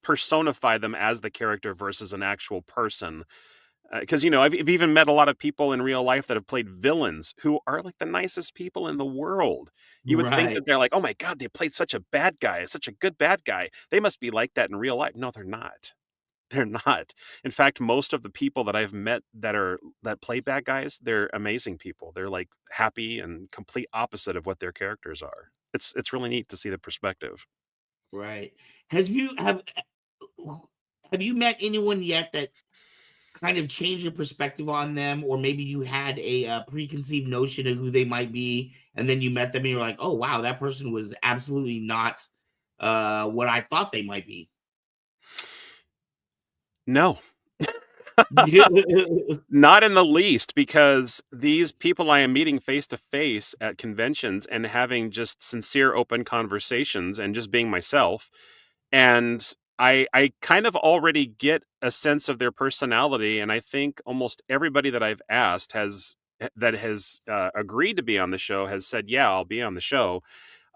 personify them as the character versus an actual person. Because I've even met a lot of people in real life that have played villains who are like the nicest people in the world. You would think that they're like, oh my God, they played such a bad guy, such a good bad guy. They must be like that in real life. No, they're not. They're not. In fact, most of the people that I've met that play bad guys, they're amazing people. They're like happy and complete opposite of what their characters are. It's really neat to see the perspective. Right. Have you met anyone yet that kind of changed your perspective on them, or maybe you had a preconceived notion of who they might be, and then you met them and you're like, oh wow, that person was absolutely not what I thought they might be? No. Not in the least, because these people I am meeting face to face at conventions and having just sincere, open conversations and just being myself. And I kind of already get a sense of their personality, and I think almost everybody that I've asked has agreed to be on the show has said, "Yeah, I'll be on the show."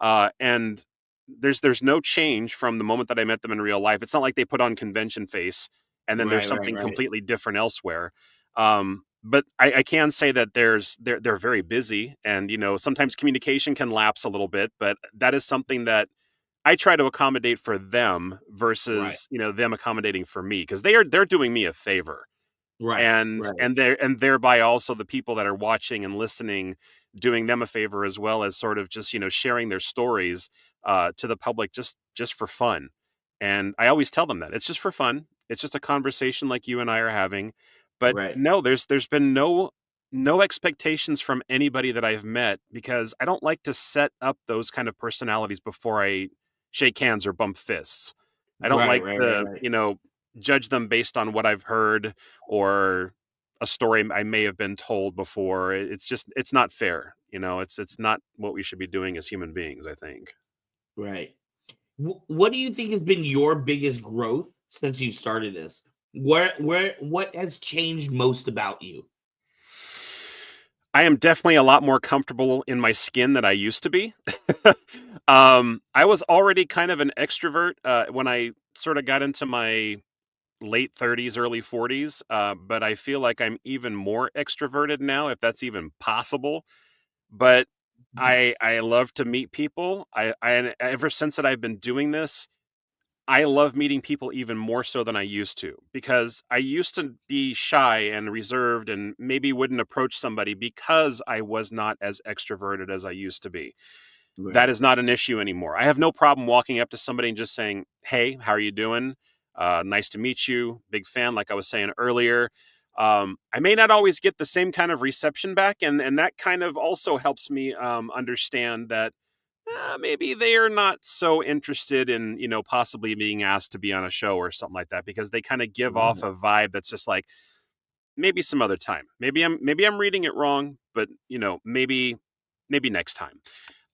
And there's no change from the moment that I met them in real life. It's not like they put on convention face and then there's Right, right, something right. completely different elsewhere. But I can say that they're very busy, and sometimes communication can lapse a little bit, but that is something that I try to accommodate for them Right, versus them accommodating for me, because they're doing me a favor, right, and right, thereby also the people that are watching and listening, doing them a favor, as well as sort of just sharing their stories to the public, just for fun. And I always tell them that it's just for fun. It's just a conversation like you and I are having. But right, no, there's been no expectations from anybody that I've met, because I don't like to set up those kind of personalities before I shake hands or bump fists. I don't right, like right, right, to right. judge them based on what I've heard or a story I may have been told before. It's not fair. It's not what we should be doing as human beings, I think. Right. What do you think has been your biggest growth since you started this? What has changed most about you? I am definitely a lot more comfortable in my skin than I used to be. I was already kind of an extrovert when I sort of got into my late 30s, early 40s, but I feel like I'm even more extroverted now, if that's even possible. But I love to meet people. I ever since that I've been doing this, I love meeting people even more so than I used to, because I used to be shy and reserved and maybe wouldn't approach somebody because I was not as extroverted as I used to be. That Right. is not an issue anymore. I have no problem walking up to somebody and just saying, "Hey, how are you doing? Nice to meet you. Big fan," like I was saying earlier. I may not always get the same kind of reception back, and that kind of also helps me understand that maybe they are not so interested in possibly being asked to be on a show or something like that, because they kind of give off Right. a vibe that's just like, maybe some other time. Maybe I'm reading it wrong, but maybe next time.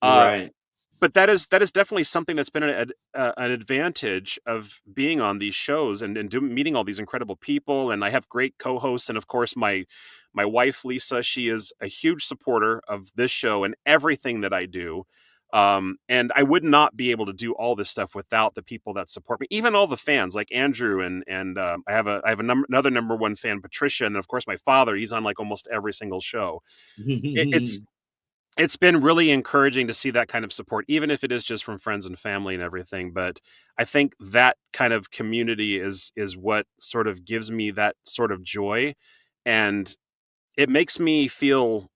Uh, Right. but that is definitely something that's been an advantage of being on these shows and meeting all these incredible people. And I have great co-hosts, and of course my wife Lisa. She is a huge supporter of this show and everything that I do. And I would not be able to do all this stuff without the people that support me, even all the fans like Andrew and I have another number one fan, Patricia, and then of course my father. He's on like almost every single show. It's it's been really encouraging to see that kind of support, even if it is just from friends and family and everything. But I think that kind of community is what sort of gives me that sort of joy, and it makes me feel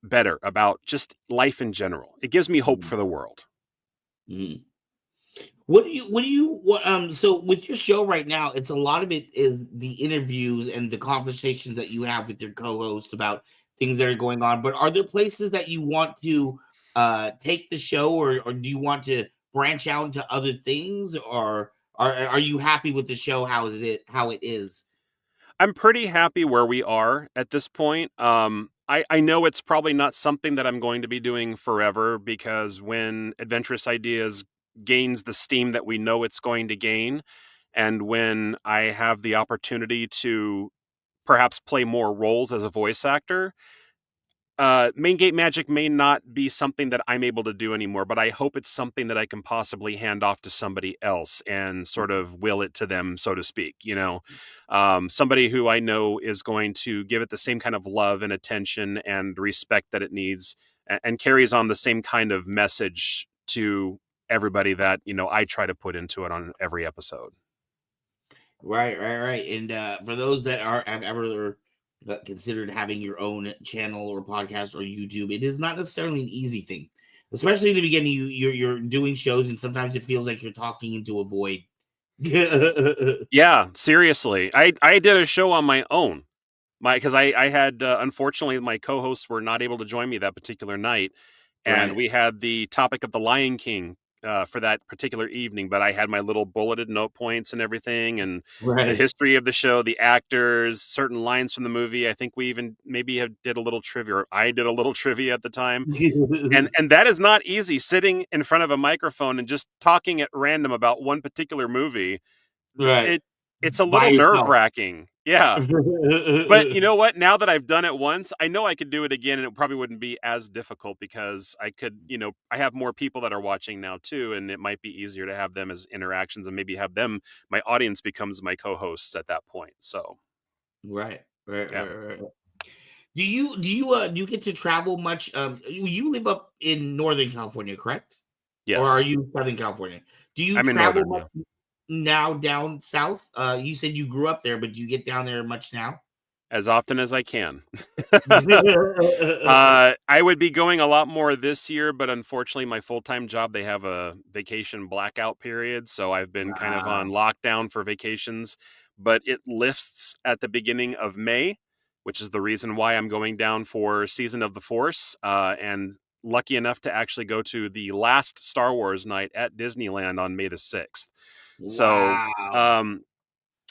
better about just life in general. It gives me hope for the world. Mhm. So with your show right now, it's a lot of it is the interviews and the conversations that you have with your co-hosts about things that are going on. But are there places that you want to take the show, or do you want to branch out into other things, or are you happy with the show how it is? I'm pretty happy where we are at this point. I know it's probably not something that I'm going to be doing forever, because when Adventurous Ideas gains the steam that we know it's going to gain, and when I have the opportunity to perhaps play more roles as a voice actor, Main Gate Magic may not be something that I'm able to do anymore, but I hope it's something that I can possibly hand off to somebody else and sort of will it to them, so to speak. Somebody who I know is going to give it the same kind of love and attention and respect that it needs, and carries on the same kind of message to everybody that I try to put into it on every episode. Right, right, right. And for those that have ever considered having your own channel or podcast or YouTube, it is not necessarily an easy thing, especially in the beginning. You're doing shows, and sometimes it feels like you're talking into a void. Yeah, seriously. I did a show on my own. Because I had unfortunately my co-hosts were not able to join me that particular night, and Right, we had the topic of the Lion King for that particular evening. But I had my little bulleted note points and everything, and the right. history of the show, the actors, certain lines from the movie. I think we even maybe did a little trivia. Or I did a little trivia at the time, and that is not easy, sitting in front of a microphone and just talking at random about one particular movie. Right. It's a By little yourself. nerve-wracking. Yeah. But you know what? Now that I've done it once, I know I could do it again, and it probably wouldn't be as difficult because I could, I have more people that are watching now too, and it might be easier to have them as interactions and maybe have them, my audience becomes my co-hosts at that point. So, Right. Right. yeah. Right. Right. Do you get to travel much? You live up in Northern California, correct? Or are Yes. you Southern California? Do you I'm in travel Northern, much yeah. now down south? You said you grew up there, but do you get down there much now? As often as I can. I would be going a lot more this year, but unfortunately, my full-time job, they have a vacation blackout period, so I've been kind of on Wow. lockdown for vacations, but it lifts at the beginning of May, which is the reason why I'm going down for Season of the Force, and lucky enough to actually go to the last Star Wars night at Disneyland on May the 6th. So, Wow. um,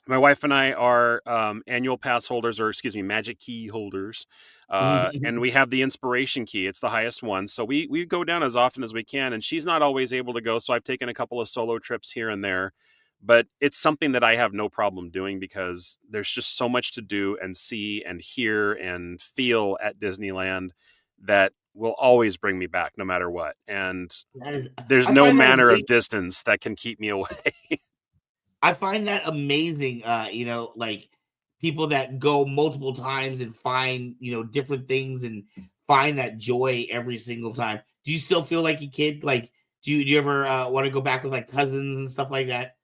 my wife and I are annual pass holders, or excuse me, magic key holders, and we have the inspiration key. It's the highest one, so we go down as often as we can. And she's not always able to go, so I've taken a couple of solo trips here and there. But it's something that I have no problem doing because there's just so much to do and see and hear and feel at Disneyland that will always bring me back, no matter what. And That is, there's I no find that manner of amazing. distance that can keep me away. I find that amazing. Like people that go multiple times and find different things and find that joy every single time. Do you still feel like a kid? Like, do you ever want to go back with like cousins and stuff like that?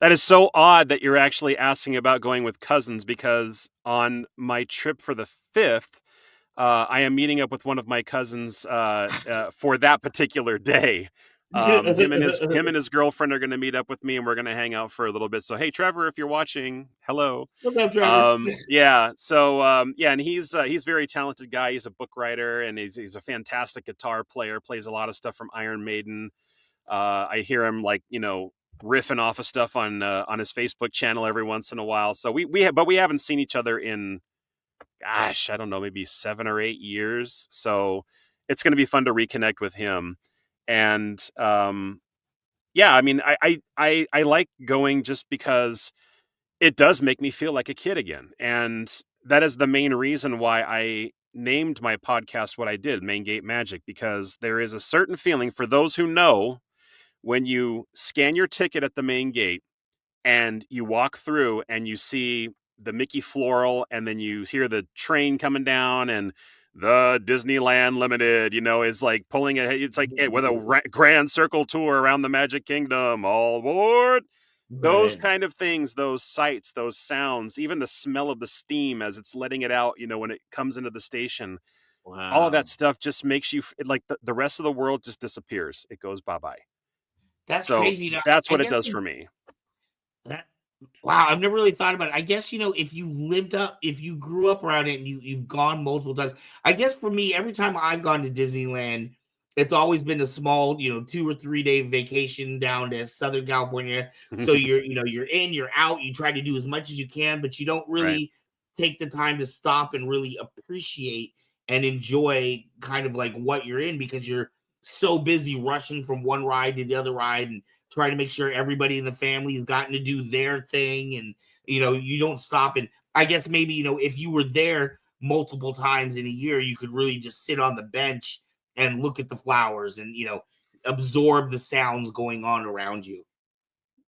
That is so odd that you're actually asking about going with cousins because on my trip for the 5th, I am meeting up with one of my cousins for that particular day. Him and his girlfriend are going to meet up with me, and we're going to hang out for a little bit. So, hey, Trevor, if you're watching, hello. What's up, Trevor? Yeah. So, yeah, and he's a very talented guy. He's a book writer, and he's a fantastic guitar player. Plays a lot of stuff from Iron Maiden. I hear him riffing off of stuff on his Facebook channel every once in a while. So but we haven't seen each other in, gosh, I don't know, maybe 7 or 8 years. So it's going to be fun to reconnect with him. And yeah, I mean, I like going just because it does make me feel like a kid again, and that is the main reason why I named my podcast what I did, Main Gate Magic, because there is a certain feeling for those who know when you scan your ticket at the main gate and you walk through and you see the Mickey floral and then you hear the train coming down and the Disneyland Limited, is like pulling it's like with a grand circle tour around the Magic Kingdom, all aboard. Those Right. kind of things, those sights, those sounds, even the smell of the steam as it's letting it out, when it comes into the station, all of that Wow. stuff just makes you like the rest of the world just disappears. It goes bye-bye. That's So crazy. that's I what it guess does for me. that. Wow, I've never really thought about it. I guess if you grew up around it and you've gone multiple times. I guess for me, every time I've gone to Disneyland, it's always been a small, 2 or 3 day vacation down to Southern California. So you're in, you're out. You try to do as much as you can, but you don't Right. really take the time to stop and really appreciate and enjoy kind of like what you're in because you're so busy rushing from one ride to the other ride and trying to make sure everybody in the family has gotten to do their thing. And, you don't stop. And I guess maybe, if you were there multiple times in a year, you could really just sit on the bench and look at the flowers and, absorb the sounds going on around you.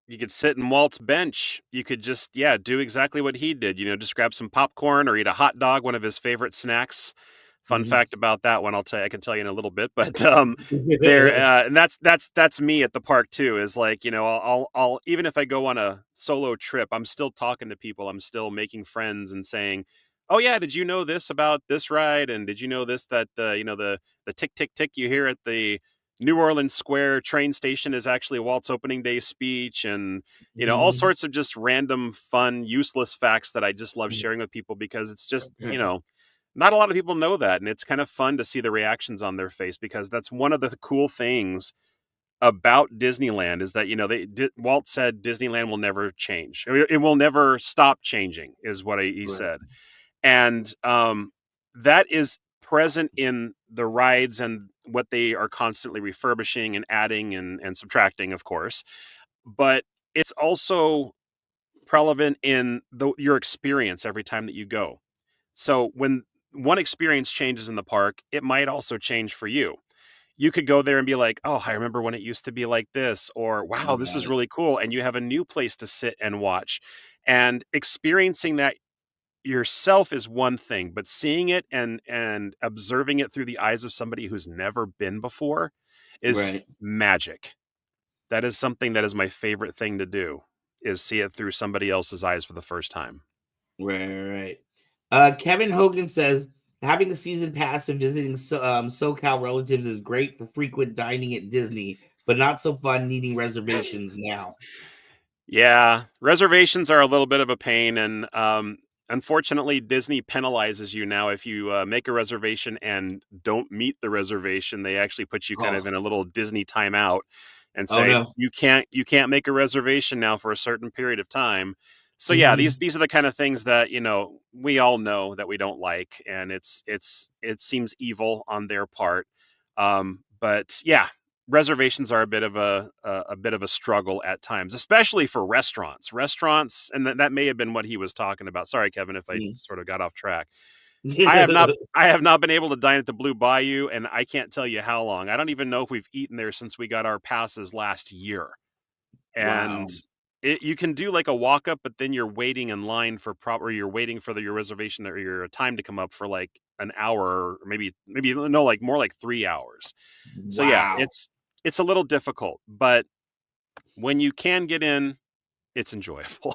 You could sit in Walt's bench. You could just, yeah, do exactly what he did. Just grab some popcorn or eat a hot dog, one of his favorite snacks. Fun fact about that one, I can tell you in a little bit. But there, and that's me at the park too. Is like, I'll even if I go on a solo trip, I'm still talking to people. I'm still making friends and saying, "Oh yeah, did you know this about this ride? And did you know this that the tick tick tick you hear at the New Orleans Square train station is actually Walt's opening day speech," and all sorts of just random, fun, useless facts that I just love sharing with people because it's just not a lot of people know that, and it's kind of fun to see the reactions on their face because that's one of the cool things about Disneyland is that Walt said Disneyland will never change. It will never stop changing, is what he Right. said, and that is present in the rides and what they are constantly refurbishing and adding and subtracting, of course. But it's also relevant in your experience every time that you go. So when one experience changes in the park, it might also change for you. You could go there and be like, oh, I remember when it used to be like this, or wow, this is Right. really cool. And you have a new place to sit and watch. And experiencing that yourself is one thing, but seeing it and observing it through the eyes of somebody who's never been before is Right. magic. That is something that is my favorite thing to do, is see it through somebody else's eyes for the first time. Right. Kevin Hogan says having a season pass and visiting SoCal relatives is great for frequent dining at Disney, but not so fun needing reservations now. Yeah, reservations are a little bit of a pain, and unfortunately, Disney penalizes you now if you make a reservation and don't meet the reservation. They actually put you kind of Oh, in a little Disney timeout and oh say no. you can't make a reservation now for a certain period of time. So yeah, Mhm. these are the kind of things that we all know that we don't like, and it seems evil on their part. But yeah, reservations are a bit of a struggle at times, especially for restaurants. Restaurants, and that may have been what he was talking about. Sorry, Kevin, if I Mm. sort of got off track. I have not been able to dine at the Blue Bayou, and I can't tell you how long. I don't even know if we've eaten there since we got our passes last year. And Wow. you can do like a walk up, but then you're waiting in line you're waiting for your reservation or your time to come up for like an hour, or maybe no, like more like 3 hours. So yeah, Wow. it's a little difficult, but when you can get in, it's enjoyable.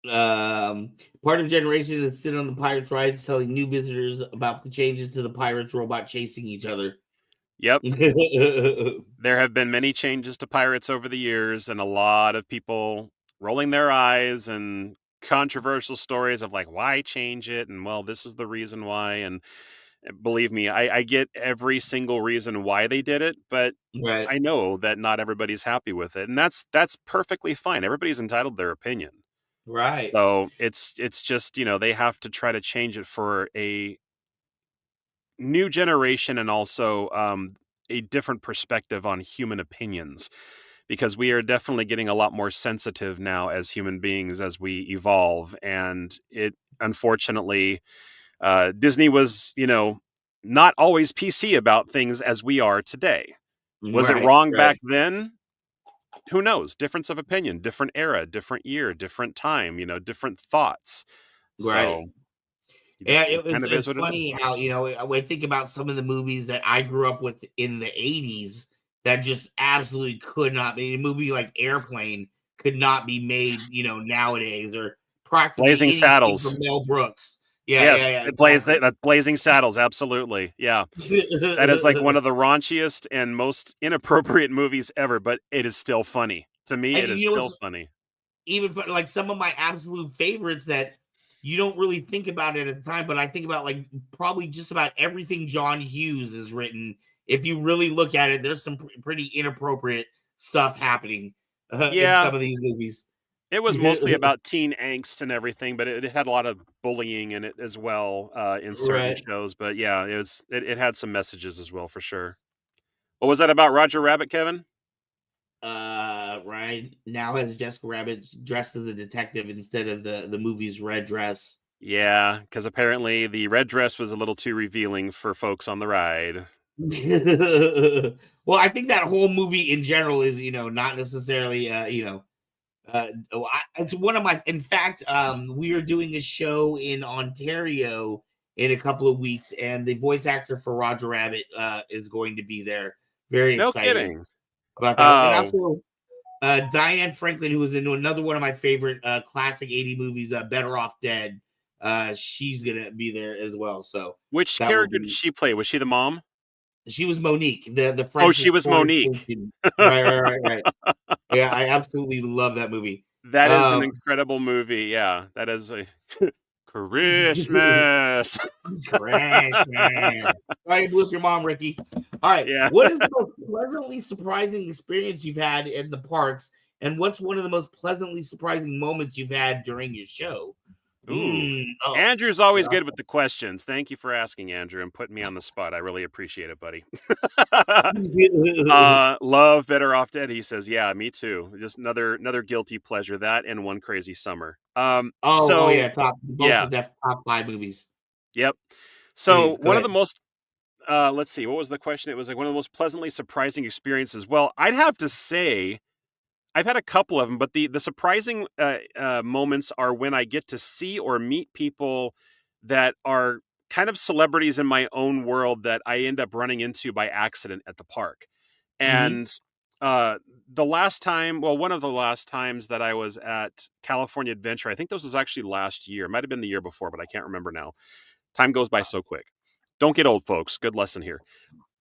Part of generation is sit on the Pirates rides telling new visitors about the changes to the Pirates robot chasing each other. Yep. There have been many changes to pirates over the years, and a lot of people rolling their eyes and controversial stories of like, why change it? And well, this is the reason why. And believe me, I get every single reason why they did it, but Right. I know that not everybody's happy with it. And that's perfectly fine. Everybody's entitled to their opinion. Right. So it's just, they have to try to change it for a new generation, and also a different perspective on human opinions, because we are definitely getting a lot more sensitive now as human beings as we evolve. And it, unfortunately, Disney was, not always PC about things as we are today. Was it Right. wrong back Right. then? Who knows? Difference of opinion, different era, different year, different time, different thoughts. Right. So Yeah, it kind of is it's what it funny is. how I think about some of the movies that I grew up with in the '80s that just absolutely could not be. A movie like Airplane could not be made, nowadays, or practically Blazing anything from Saddles. Mel Brooks. Yeah, Yes, yeah, it plays exactly. that Blazing Saddles, absolutely. Yeah. That is like one of the raunchiest and most inappropriate movies ever, but it is still funny. To me, And it is still what's funny. even like some of my absolute favorites that you don't really think about it at the time, but I think about like probably just about everything John Hughes has written. If you really look at it, there's some pretty inappropriate stuff happening in Yeah, some of these movies. it was mostly about teen angst and everything, but it had a lot of bullying in it as well, in certain Right. shows. But yeah, it had some messages as well, for sure. What was that about Roger Rabbit, Kevin? Ryan now has Jessica Rabbit dressed as a detective instead of the movie's red dress. Yeah, because apparently the red dress was a little too revealing for folks on the ride. Well, I think that whole movie in general is, not necessarily, it's one of my. In fact, we are doing a show in Ontario in a couple of weeks, and the voice actor for Roger Rabbit is going to be there. Very No excited kidding. about that, and Oh, also Diane Franklin, who was in another one of my favorite classic '80 movies, Better Off Dead. She's gonna be there as well, so which that will character did be. she play? Was she the mom? She was Monique, the Oh, French she was Victorian Monique. student. Right. Yeah, I absolutely love that movie. That is an Um, incredible movie. Yeah, that is a Christmas. Crash, man. Sorry, you blew up your mom, Ricky. All right. Yeah. What is the most pleasantly surprising experience you've had in the parks? And what's one of the most pleasantly surprising moments you've had during your show? Ooh. Oh, Andrew's always yeah. good with the questions. Thank you for asking, Andrew, and putting me on the spot. I really appreciate it, buddy. Love Better Off Dead. He says, yeah, me too. Just another guilty pleasure. That and One Crazy Summer. Oh yeah, both Yeah, the top 5 movies. yep. So Please go one of ahead. the most let's see, what was the question? It was like one of the most pleasantly surprising experiences. Well, I'd have to say I've had a couple of them, but the surprising moments are when I get to see or meet people that are kind of celebrities in my own world that I end up running into by accident at the park. Mm-hmm. And uh, the last time, well, one of the last times that I was at California Adventure, I think this was actually last year. It might have been the year before, but I can't remember now. Time goes by so quick. Don't get old, folks. Good lesson here.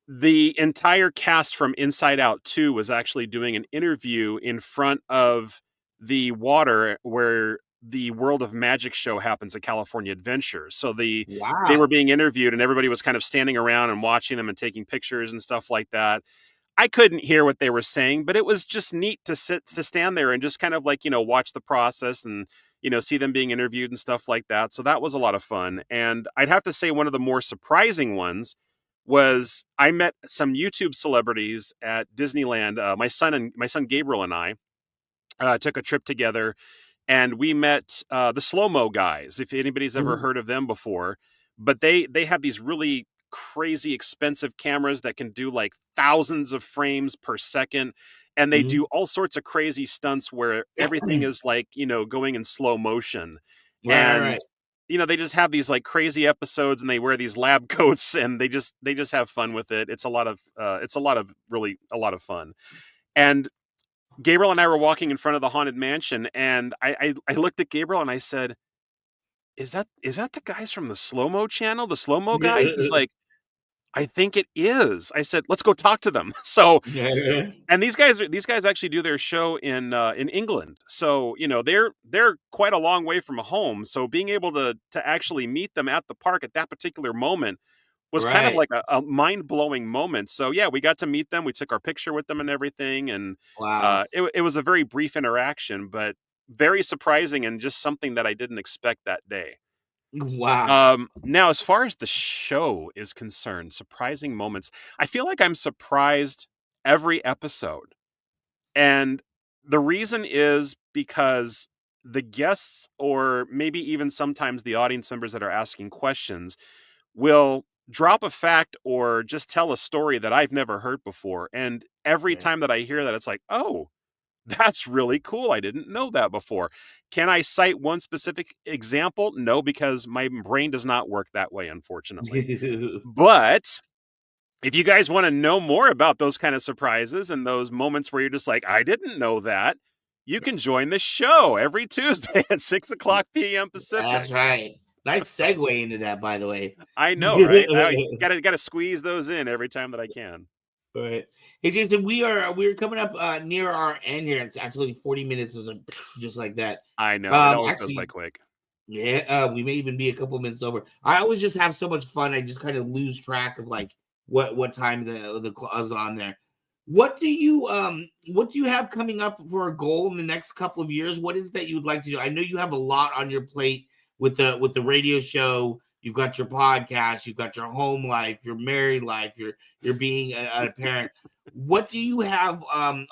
The entire cast from Inside Out 2 was actually doing an interview in front of the water where the World of Magic show happens at California Adventure. So they were Wow. being interviewed and everybody was kind of standing around and watching them and taking pictures and stuff like that. I couldn't hear what they were saying, but it was just neat to stand there and just kind of like, watch the process and, see them being interviewed and stuff like that. So that was a lot of fun. And I'd have to say one of the more surprising ones was I met some YouTube celebrities at Disneyland. My son Gabriel and I took a trip together, and we met the slow mo guys. If anybody's ever Mm-hmm. heard of them before, but they have these really crazy expensive cameras that can do like thousands of frames per second, and they do all sorts of crazy stunts where everything is like going in slow motion, and Right. they just have these like crazy episodes and they wear these lab coats and they just have fun with it. It's a lot of really a lot of fun. And Gabriel and I were walking in front of the Haunted Mansion, and I looked at Gabriel and I said, is that the guys from the Slow Mo channel, the Slow Mo guys? He's like, I think it is. I said, let's go talk to them. So, and these guys actually do their show in England. So, they're quite a long way from home. So being able to actually meet them at the park at that particular moment was kind of Right. like a mind-blowing moment. So yeah, we got to meet them. We took our picture with them and everything. And Wow. it was a very brief interaction, but very surprising and just something that I didn't expect that day. Wow. Now, as far as the show is concerned, surprising moments, I feel like I'm surprised every episode. And the reason is because the guests, or maybe even sometimes the audience members that are asking questions, will drop a fact or just tell a story that I've never heard before. And every Okay. time that I hear that, it's like, oh, that's really cool. I didn't know that before. Can I cite one specific example? No, because my brain does not work that way, unfortunately. But if you guys want to know more about those kind of surprises and those moments where you're just like, I didn't know that, you can join the show every Tuesday at 6:00 p.m. That's Pacific. right. Nice segue into that, by the way. I know, right? I gotta squeeze those in every time that I can. Right. Hey Jason, we're coming up near our end here. It's actually 40 minutes, is like, just like that. I know it always goes by Actually, quick. yeah, we may even be a couple minutes over. I always just have so much fun. I just kind of lose track of like what time the is on there. What do you have coming up for a goal in the next couple of years? What is that you would like to do? I know you have a lot on your plate with the radio show. You've got your podcast, you've got your home life, your married life, you're being a parent. What do you have on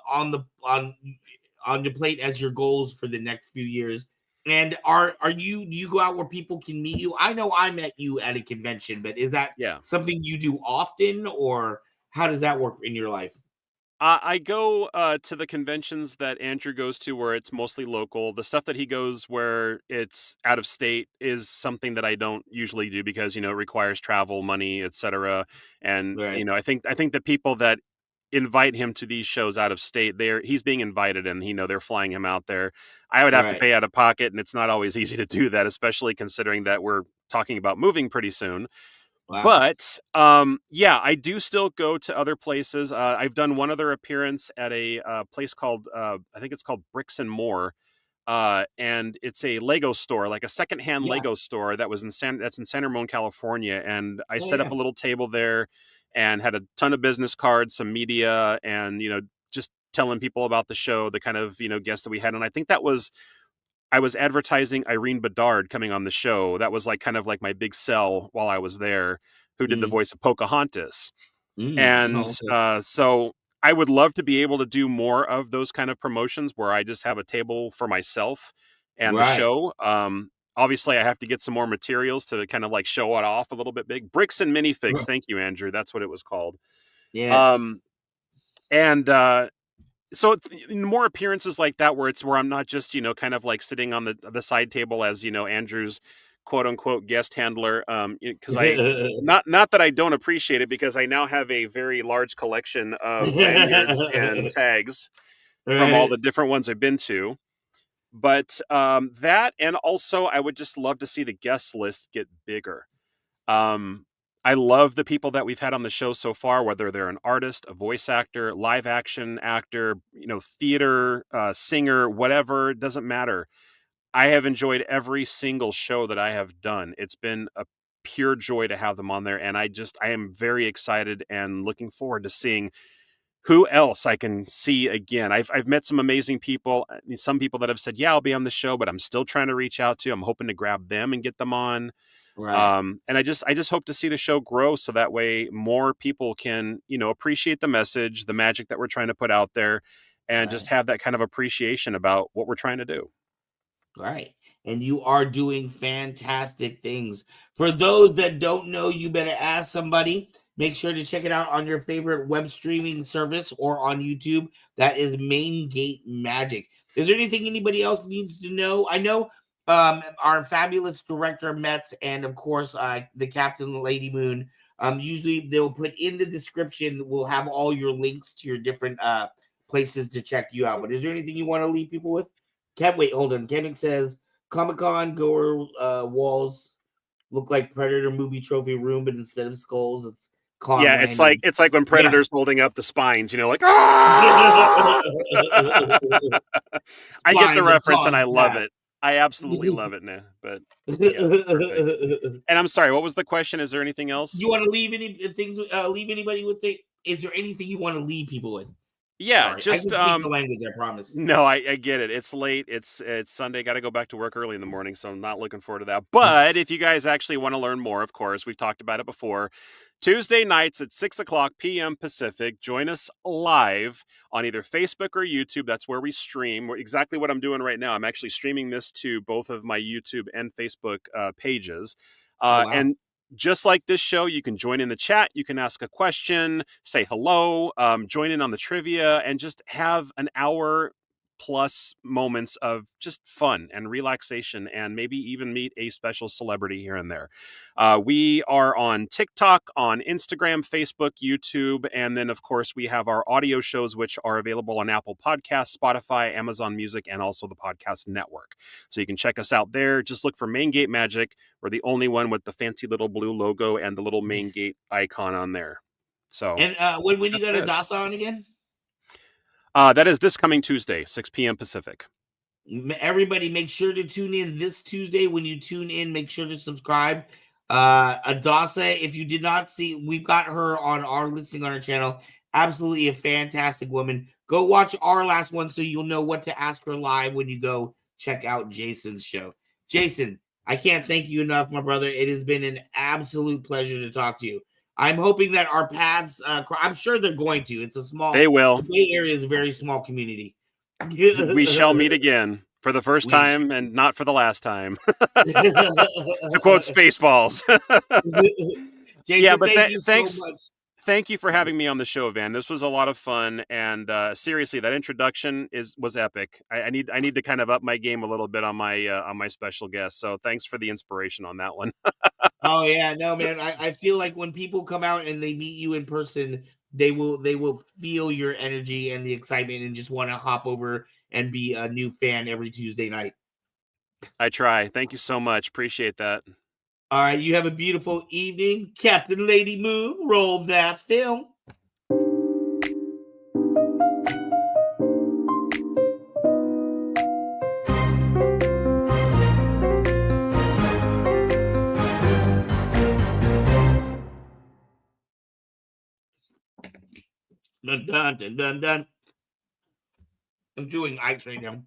your plate as your goals for the next few years? And do you go out where people can meet you? I know I met you at a convention, but is that Yeah. something you do often, or how does that work in your life? I go to the conventions that Andrew goes to where it's mostly local. The stuff that he goes where it's out of state is something that I don't usually do because, it requires travel, money, etc. And, Right, I think the people that invite him to these shows out of state, he's being invited and, they're flying him out there. I would have to right. pay out of pocket, and it's not always easy to do that, especially considering that we're talking about moving pretty soon. Wow. But, yeah, I do still go to other places. I've done one other appearance at a place called, I think it's called Bricks and More, and it's a Lego store, like a secondhand Yeah. Lego store that's in San Ramon, California. And I Oh set up yeah. a little table there and had a ton of business cards, some media, and just telling people about the show, the kind of guests that we had. And I think that was I was advertising Irene Bedard coming on the show. That was like kind of like my big sell while I was there, who did the voice of Pocahontas. And Oh, okay. so I would love to be able to do more of those kind of promotions where I just have a table for myself and the Right. show. Obviously, I have to get some more materials to kind of like show it off a little bit big. Bricks and minifigs. Thank you, Andrew. That's what it was called. Yes. And so more appearances like that where I'm not just, kind of like sitting on the side table as, Andrew's quote unquote guest handler. Because not that I don't appreciate it, because I now have a very large collection of lanyards and tags from all the Right. different ones I've been to. But that, and also I would just love to see the guest list get bigger. I love the people that we've had on the show so far, whether they're an artist, a voice actor, live action actor, theater, singer, whatever, it doesn't matter. I have enjoyed every single show that I have done. It's been a pure joy to have them on there. And I am very excited and looking forward to seeing who else I can see again. I've met some amazing people, some people that have said, yeah, I'll be on the show, but I'm still trying to reach out to. I'm hoping to grab them and get them on. Right. And I just hope to see the show grow so that way more people can, appreciate the message, the magic that we're trying to put out there, and just Right. have that kind of appreciation about what we're trying to do. Right. And you are doing fantastic things. For those that don't know, you better ask somebody. Make sure to check it out on your favorite web streaming service or on YouTube. That is Main Gate Magic. Is there anything anybody else needs to know? I know our fabulous director Metz and of course the Captain Lady Moon. Usually they'll put in the description. We'll have all your links to your different places to check you out. But is there anything you want to leave people with? Wait, hold on. Kevin says Comic-Con goer walls look like Predator movie trophy room, but instead of skulls, it's con Yeah, lanyards. it's like when Yeah. Predator's holding up the spines, like, ah! I get the Spines of reference and I cons love it. past. I absolutely love it now. But yeah, perfect. And I'm sorry, what was the question? Is there anything You want else? to leave any things? Leave anybody with the? Is there anything you want to leave people with? Yeah, Sorry, I just can speak the language. I promise. no, I get it. It's late. It's Sunday. Got to go back to work early in the morning, so I'm not looking forward to that. But if you guys actually want to learn more, of course, we've talked about it before. Tuesday nights at 6:00 p.m. Pacific. Join us live on either Facebook or YouTube. That's where we stream. Exactly what I'm doing right now. I'm actually streaming this to both of my YouTube and Facebook pages. Oh wow! And just like this show, you can join in the chat. You can ask a question, say hello, join in on the trivia, and just have an hour plus moments of just fun and relaxation, and maybe even meet a special celebrity here and there. We are on TikTok, on Instagram, Facebook, YouTube, and then, of course, we have our audio shows, which are available on Apple Podcasts, Spotify, Amazon Music, and also the Podcast Network. So you can check us out there. Just look for Main Gate Magic. We're the only one with the fancy little blue logo and the little Main Gate icon on there. So, And when you that's got a it. DASA on again? That is this coming Tuesday, 6 p.m. Pacific. Everybody, make sure to tune in this Tuesday. When you tune in, make sure to subscribe. Adasa, if you did not see, we've got her on our listing on our channel. Absolutely a fantastic woman. Go watch our last one so you'll know what to ask her live when you go check out Jason's show. Jason, I can't thank you enough, my brother. It has been an absolute pleasure to talk to you. I'm hoping that our paths, I'm sure they're going to. It's a small, They will. the Bay Area is a very small community. We shall meet again for the first time and not for the last time. To quote Spaceballs. Jason, Yeah, but thank you so thanks. much. Thank you for having me on the show, Van. This was a lot of fun, and seriously, that introduction was epic. I need to kind of up my game a little bit on my special guest. So thanks for the inspiration on that one. Oh yeah, no man. I feel like when people come out and they meet you in person, they will feel your energy and the excitement and just want to hop over and be a new fan every Tuesday night. I try. Thank you so much. Appreciate that. All right, you have a beautiful evening. Captain Lady Moon, roll that film. Dun, dun, dun, dun, dun. I'm doing ice right now.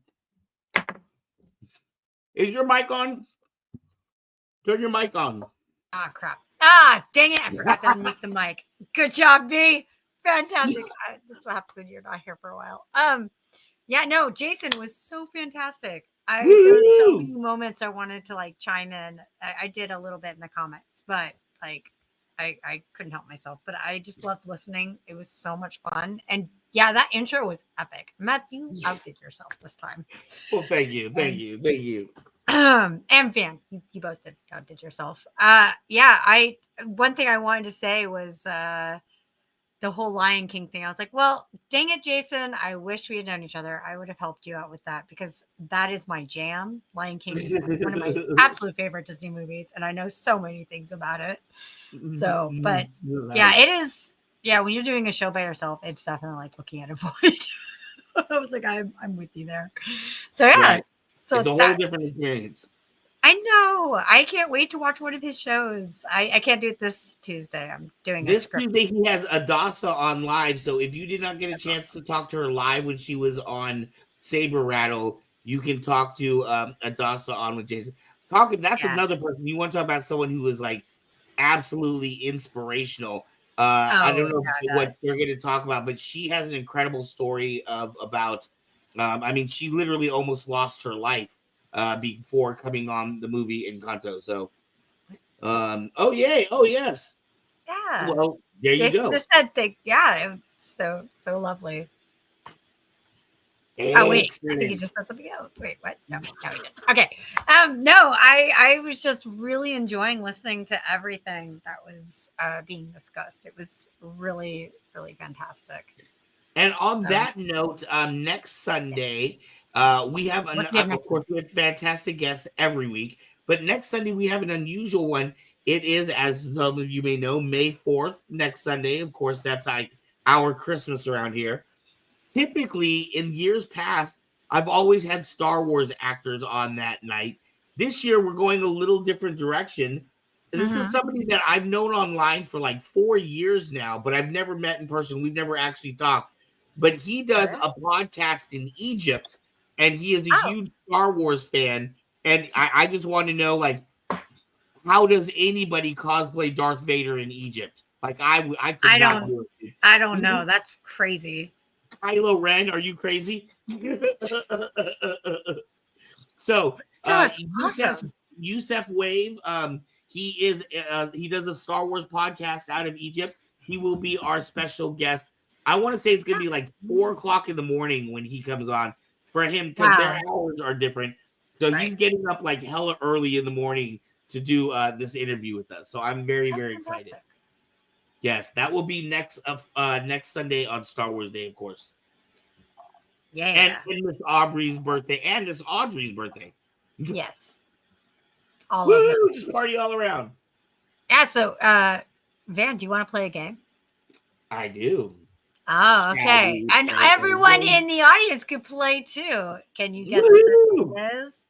Is your mic on? Turn your mic on. Ah, crap. Ah, dang it. I forgot to unmute the mic. Good job, B. Fantastic. This is what happens when you're not here for a while. Yeah, no, Jason was so fantastic. There were so many moments I wanted to like chime in. I did a little bit in the comments, but like I couldn't help myself. But I just loved listening. It was so much fun. And yeah, that intro was epic. Matt, you outdid yourself this time. Well, thank you. And Van, you both outdid yourself. Yeah, one thing I wanted to say was the whole Lion King thing. I was like, well, dang it, Jason. I wish we had known each other. I would have helped you out with that because that is my jam. Lion King is one of my absolute favorite Disney movies, and I know so many things about it. So, but yeah, it is. Yeah, when you're doing a show by yourself, it's definitely like looking at a void. I was like, I'm with you there. So yeah, right. So it's a whole different experience. I know. I can't wait to watch one of his shows. I can't do it this Tuesday. I'm doing this Tuesday. He has Adasa on live. So if you did not get a chance to talk to her live when she was on Saber Rattle, you can talk to Adasa on with Jason. That's another person. You want to talk about someone who was like absolutely inspirational. I don't know what they're going to talk about, but she has an incredible story about. I mean, she literally almost lost her life before coming on the movie Encanto. So, oh yay, oh yes, yeah. Well, there you Jason go. Just said it was so lovely. Excellent. Oh wait, I think he just said something else. Wait, what? No, he didn't. Okay. No, I was just really enjoying listening to everything that was being discussed. It was really, really fantastic. And on that note, next Sunday, we have of course we have fantastic guests every week, but next Sunday we have an unusual one. It is, as some of you may know, May 4th, next Sunday. Of course, that's like our Christmas around here. Typically, in years past, I've always had Star Wars actors on that night. This year, we're going a little different direction. This is somebody that I've known online for like 4 years now, but I've never met in person. We've never actually talked. But he does a podcast in Egypt, and he is a huge Star Wars fan. And I just want to know, like, how does anybody cosplay Darth Vader in Egypt? Like, I could not do it. I don't know. That's crazy. Kylo Ren, are you crazy? So, awesome. Yusef Wave, he does a Star Wars podcast out of Egypt. He will be our special guest. I want to say it's going to be like 4:00 in the morning when he comes on for him because their hours are different. So he's getting up like hella early in the morning to do this interview with us. So I'm very, very excited. Yes, that will be next Sunday on Star Wars Day, of course. Yeah. And Miss Aubrey's birthday and Miss Audrey's birthday. Yes. All of it. Just party all around. Yeah, so Van, do you want to play a game? I do. Oh, okay. And everyone in the audience could play too. Can you guess what this is?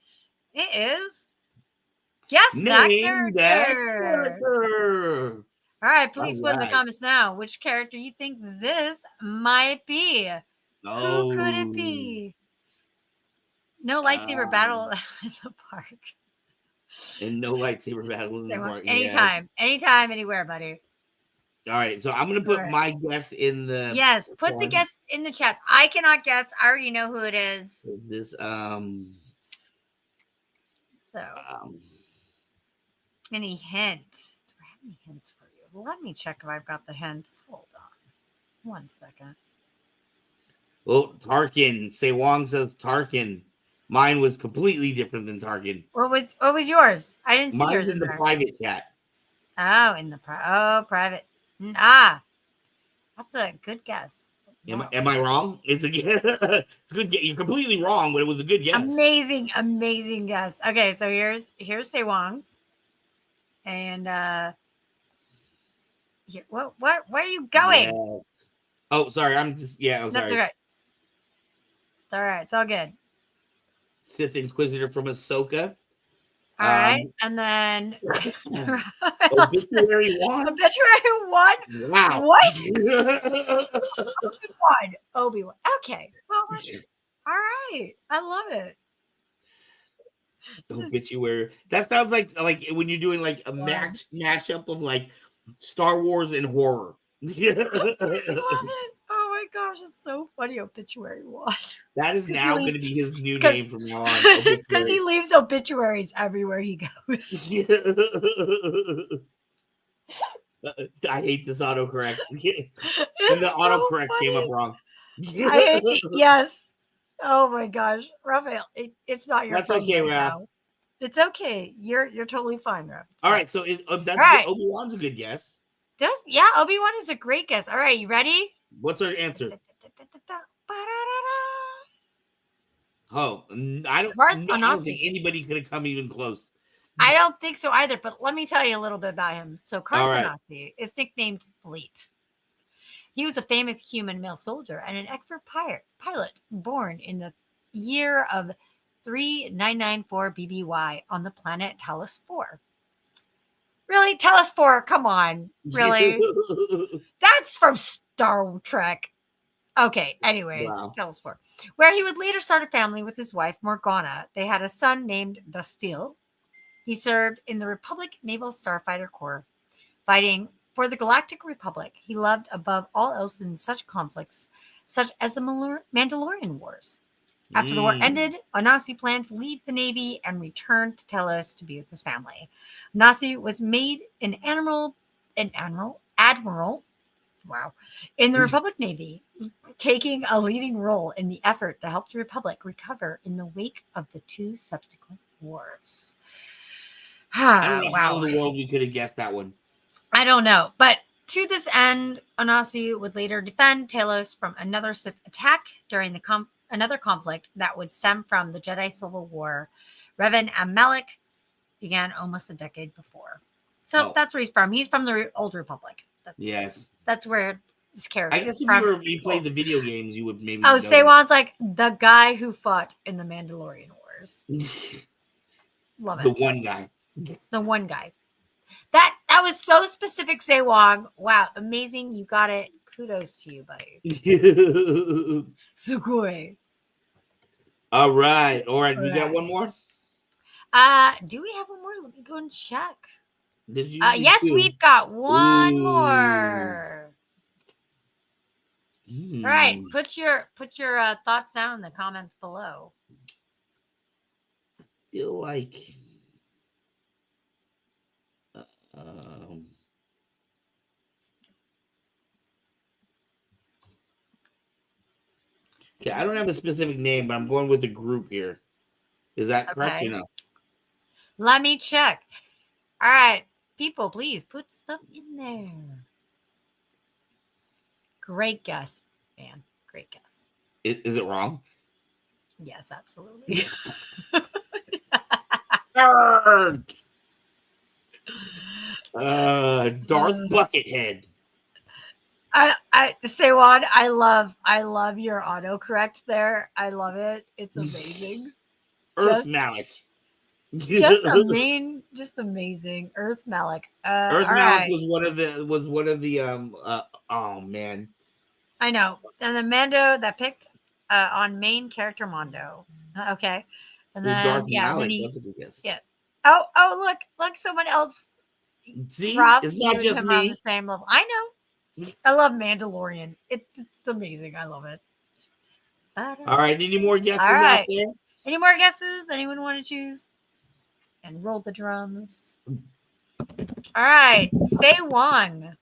It is Guess That Character. All right, please put in the comments now which character you think this might be. Who could it be? No lightsaber battle in the park. And no lightsaber battle in the park. Anytime, anywhere, buddy. All right, so I'm gonna put my guess in the. Yes, put the guess in the chat. I cannot guess. I already know who it is. This So. Any hint? Do I have any hints for you? Let me check if I've got the hints. Hold on. 1 second. Well, Tarkin. Sewang says Tarkin. Mine was completely different than Tarkin. What was yours? I didn't see yours. Mine's in the private chat. Oh, in the private. That's a good guess. Am I wrong? It's a good guess. You're completely wrong, but it was a good guess. Amazing guess. Okay, so here's Sewang's. And here, where are you going? Yes. Oh, sorry. I'm sorry. That's all right. It's all right. It's all good. Sith Inquisitor from Ahsoka. All right, and then Obituary 1. Obituary 1. Wow. What? Obi-Wan. Okay. Well, all right. I love it. Obituary. That sounds like when you're doing like a mashup of like Star Wars and horror. I love it. Oh my gosh, it's so funny. Obituary Watch. That is now going to be his new 'cause- name from now on. It's because he leaves obituaries everywhere he goes. I hate this autocorrect. And It's the so autocorrect came up funny. wrong. Yes. Oh my gosh, Raphael, it's not your That's fault okay, right Raph. now. It's okay. You're totally fine, Raph. All right, so that's right. Obi-Wan's a good guess. Yeah, Obi-Wan is a great guess. All right, you ready? What's our answer? Oh, I don't think anybody could have come even close. I don't think so either, but let me tell you a little bit about him. So All right. Karsanasi is nicknamed Fleet. He was a famous human male soldier and an expert pilot born in the year of 3994 BBY on the planet Talos 4. Really? Talos 4? Come on. Really? That's from Star Trek. Okay, anyways, Wow. Talos 4. Where he would later start a family with his wife, Morgana. They had a son named Dastil. He served in the Republic Naval Starfighter Corps, fighting for the Galactic Republic. He loved above all else in such conflicts, such as the Mandalorian Wars. After the war ended, Onasi planned to leave the Navy and return to Telos to be with his family. Onasi was made an admiral, wow, in the Republic Navy, taking a leading role in the effort to help the Republic recover in the wake of the 2 subsequent wars. I don't know how in the world we could have guessed that one. I don't know, but to this end, Onasi would later defend Talos from another Sith attack during another conflict that would stem from the Jedi Civil War. Revan and Malak began almost a decade before. So that's where he's from. He's from the Old Republic. That's where this character. I guess if you played the video games, you would maybe. Oh, Seiwan's like the guy who fought in the Mandalorian Wars. Love it. The one guy. The one guy. That was so specific, Seiwang. Wow, amazing. You got it. Kudos to you, buddy. Sugoi. All right. We got one more? Do we have one more? Let me go and check. Yes, we've got one more. All right. Put your thoughts down in the comments below. I feel like okay, I don't have a specific name, but I'm going with the group here. Is that correct or no? Let me check. All right, people, please put stuff in there. Great guess, man. Great guess. Is it wrong? Yes, absolutely. Darth Buckethead. Seiwan, I love your autocorrect there. I love it. It's amazing. Earth Malak. Just amazing. Earth Malak. Earth Malak was one of the oh man. I know. And the Mando that picked on main character Mondo. Okay. And then Darth Malak, that's a good guess. Yes. Oh look, someone else. See, Rob, it's not just me. On the same level. I know. I love Mandalorian. It's amazing. I love it. All right. Any more guesses out there? Any more guesses? Anyone want to choose? And roll the drums. All right. Seiwang.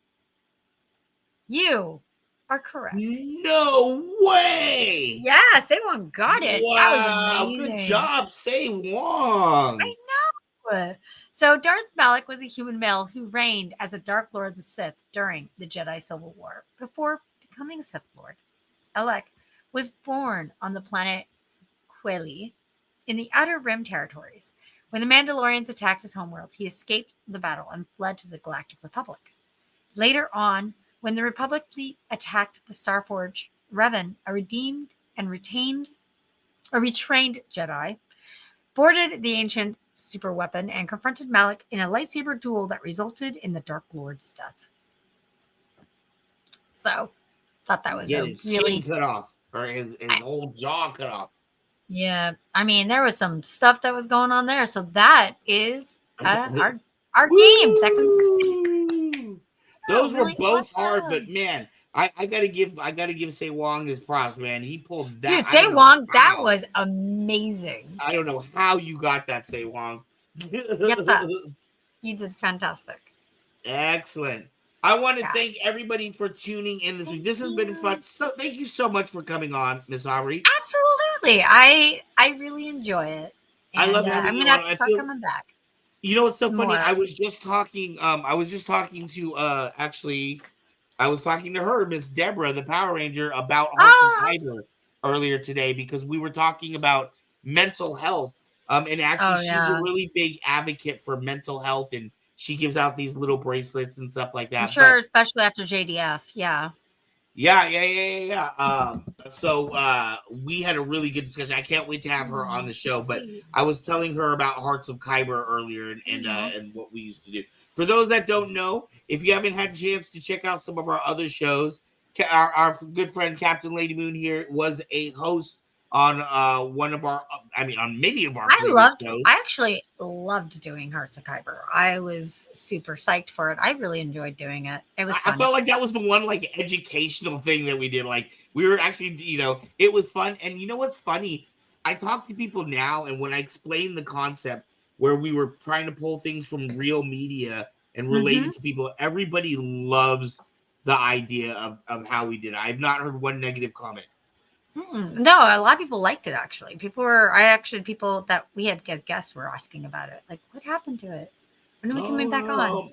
You are correct. No way. Yeah, Seiwang got it. Wow. Good job, Seiwang. I know. So Darth Malak was a human male who reigned as a Dark Lord of the Sith during the Jedi Civil War. Before becoming a Sith Lord, Alec was born on the planet Quelli in the Outer Rim territories. When the Mandalorians attacked his homeworld, he escaped the battle and fled to the Galactic Republic. Later on, when the Republic fleet attacked the Starforge, Revan, a retrained Jedi, boarded the ancient super weapon and confronted Malak in a lightsaber duel that resulted in the Dark Lord's death. So, thought that was his chin cut off, or his whole jaw cut off. Yeah, I mean, there was some stuff that was going on there, so that is our game. That can Woo! Those were really both hard, but awesome. man, I gotta give Say Wong his props, man. He pulled that. Dude, I Say don't know Wong, that how. was amazing. I don't know how you got that, Say Wong. Get that. You did fantastic. Excellent. I want to thank Yes. everybody for tuning in this week. This has been You. fun. So thank you so much for coming on, Miss Aubrey. Absolutely. I really enjoy it. I And love having I'm you gonna on. have to I start feel coming back you know what's so funny? more. I was just talking to actually I was talking to her, Miss Deborah, the Power Ranger, about Hearts of Oh, Kyber earlier today because we were talking about mental health. And actually, oh she's a yeah. really big advocate for mental health, and she gives out these little bracelets and stuff like I'm that. sure, But especially after JDF. Yeah. yeah. So we had a really good discussion. I can't wait to have her on Oh, the show. But sweet. I was telling her about Hearts of Kyber earlier Aw. and what we used to do. For those that don't know, if you haven't had a chance to check out some of our other shows, our good friend Captain Lady Moon here was a host on one of our, I mean, on many of our previous shows. I actually loved doing Hearts of Kyber. I was super psyched for it. I really enjoyed doing it. It was I fun. felt like that was the one like educational thing that we did. Like we were actually, it was fun. And you know what's funny? I talk to people now, and when I explain the concept where we were trying to pull things from real media and relate Mm-hmm. it to people, everybody loves the idea of how we did it. I've not heard one negative comment. No, a lot of people liked it actually. People that we had as guests were asking about it. Like, what happened to it? When are we coming back on? Oh,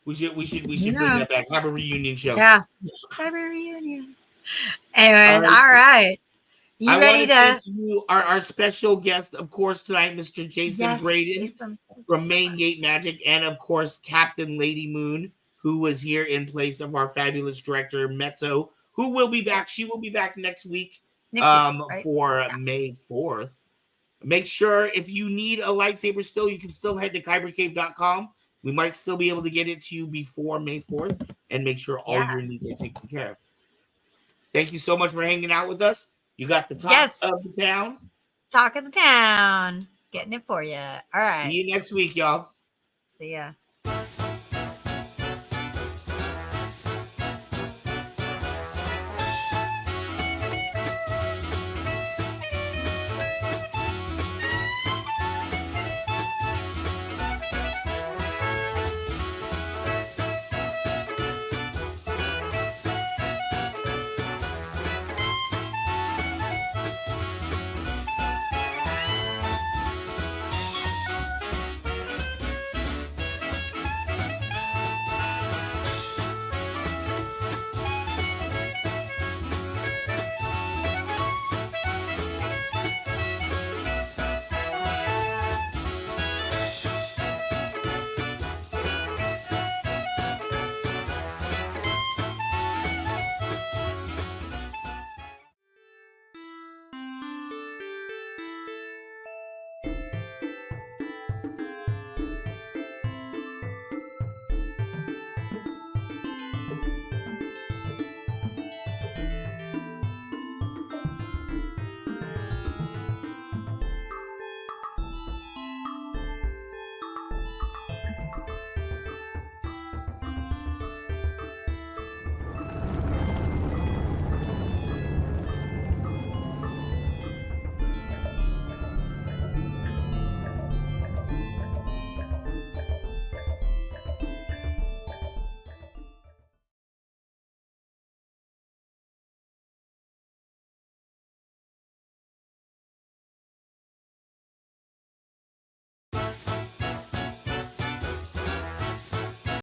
we You should bring know. that back. Have a reunion show. Yeah. Cyber reunion. All Anyways, right. all right. You I want ready to thank to you, our special guest, of course, tonight, Mr. Jason Yes, Braden Jason. Thank you from so Main Gate much. Magic, and of course, Captain Lady Moon, who was here in place of our fabulous director, Mezzo, who will be back. She will be back next week Next week, right? for Yeah. May 4th. Make sure if you need a lightsaber still, you can still head to kybercave.com. We might still be able to get it to you before May 4th and make sure all Yeah. your needs are taken care of. Thank you so much for hanging out with us. You got the talk of the Yes. town. Talk of the town. Getting it for you. All See right. you next week, y'all. See ya.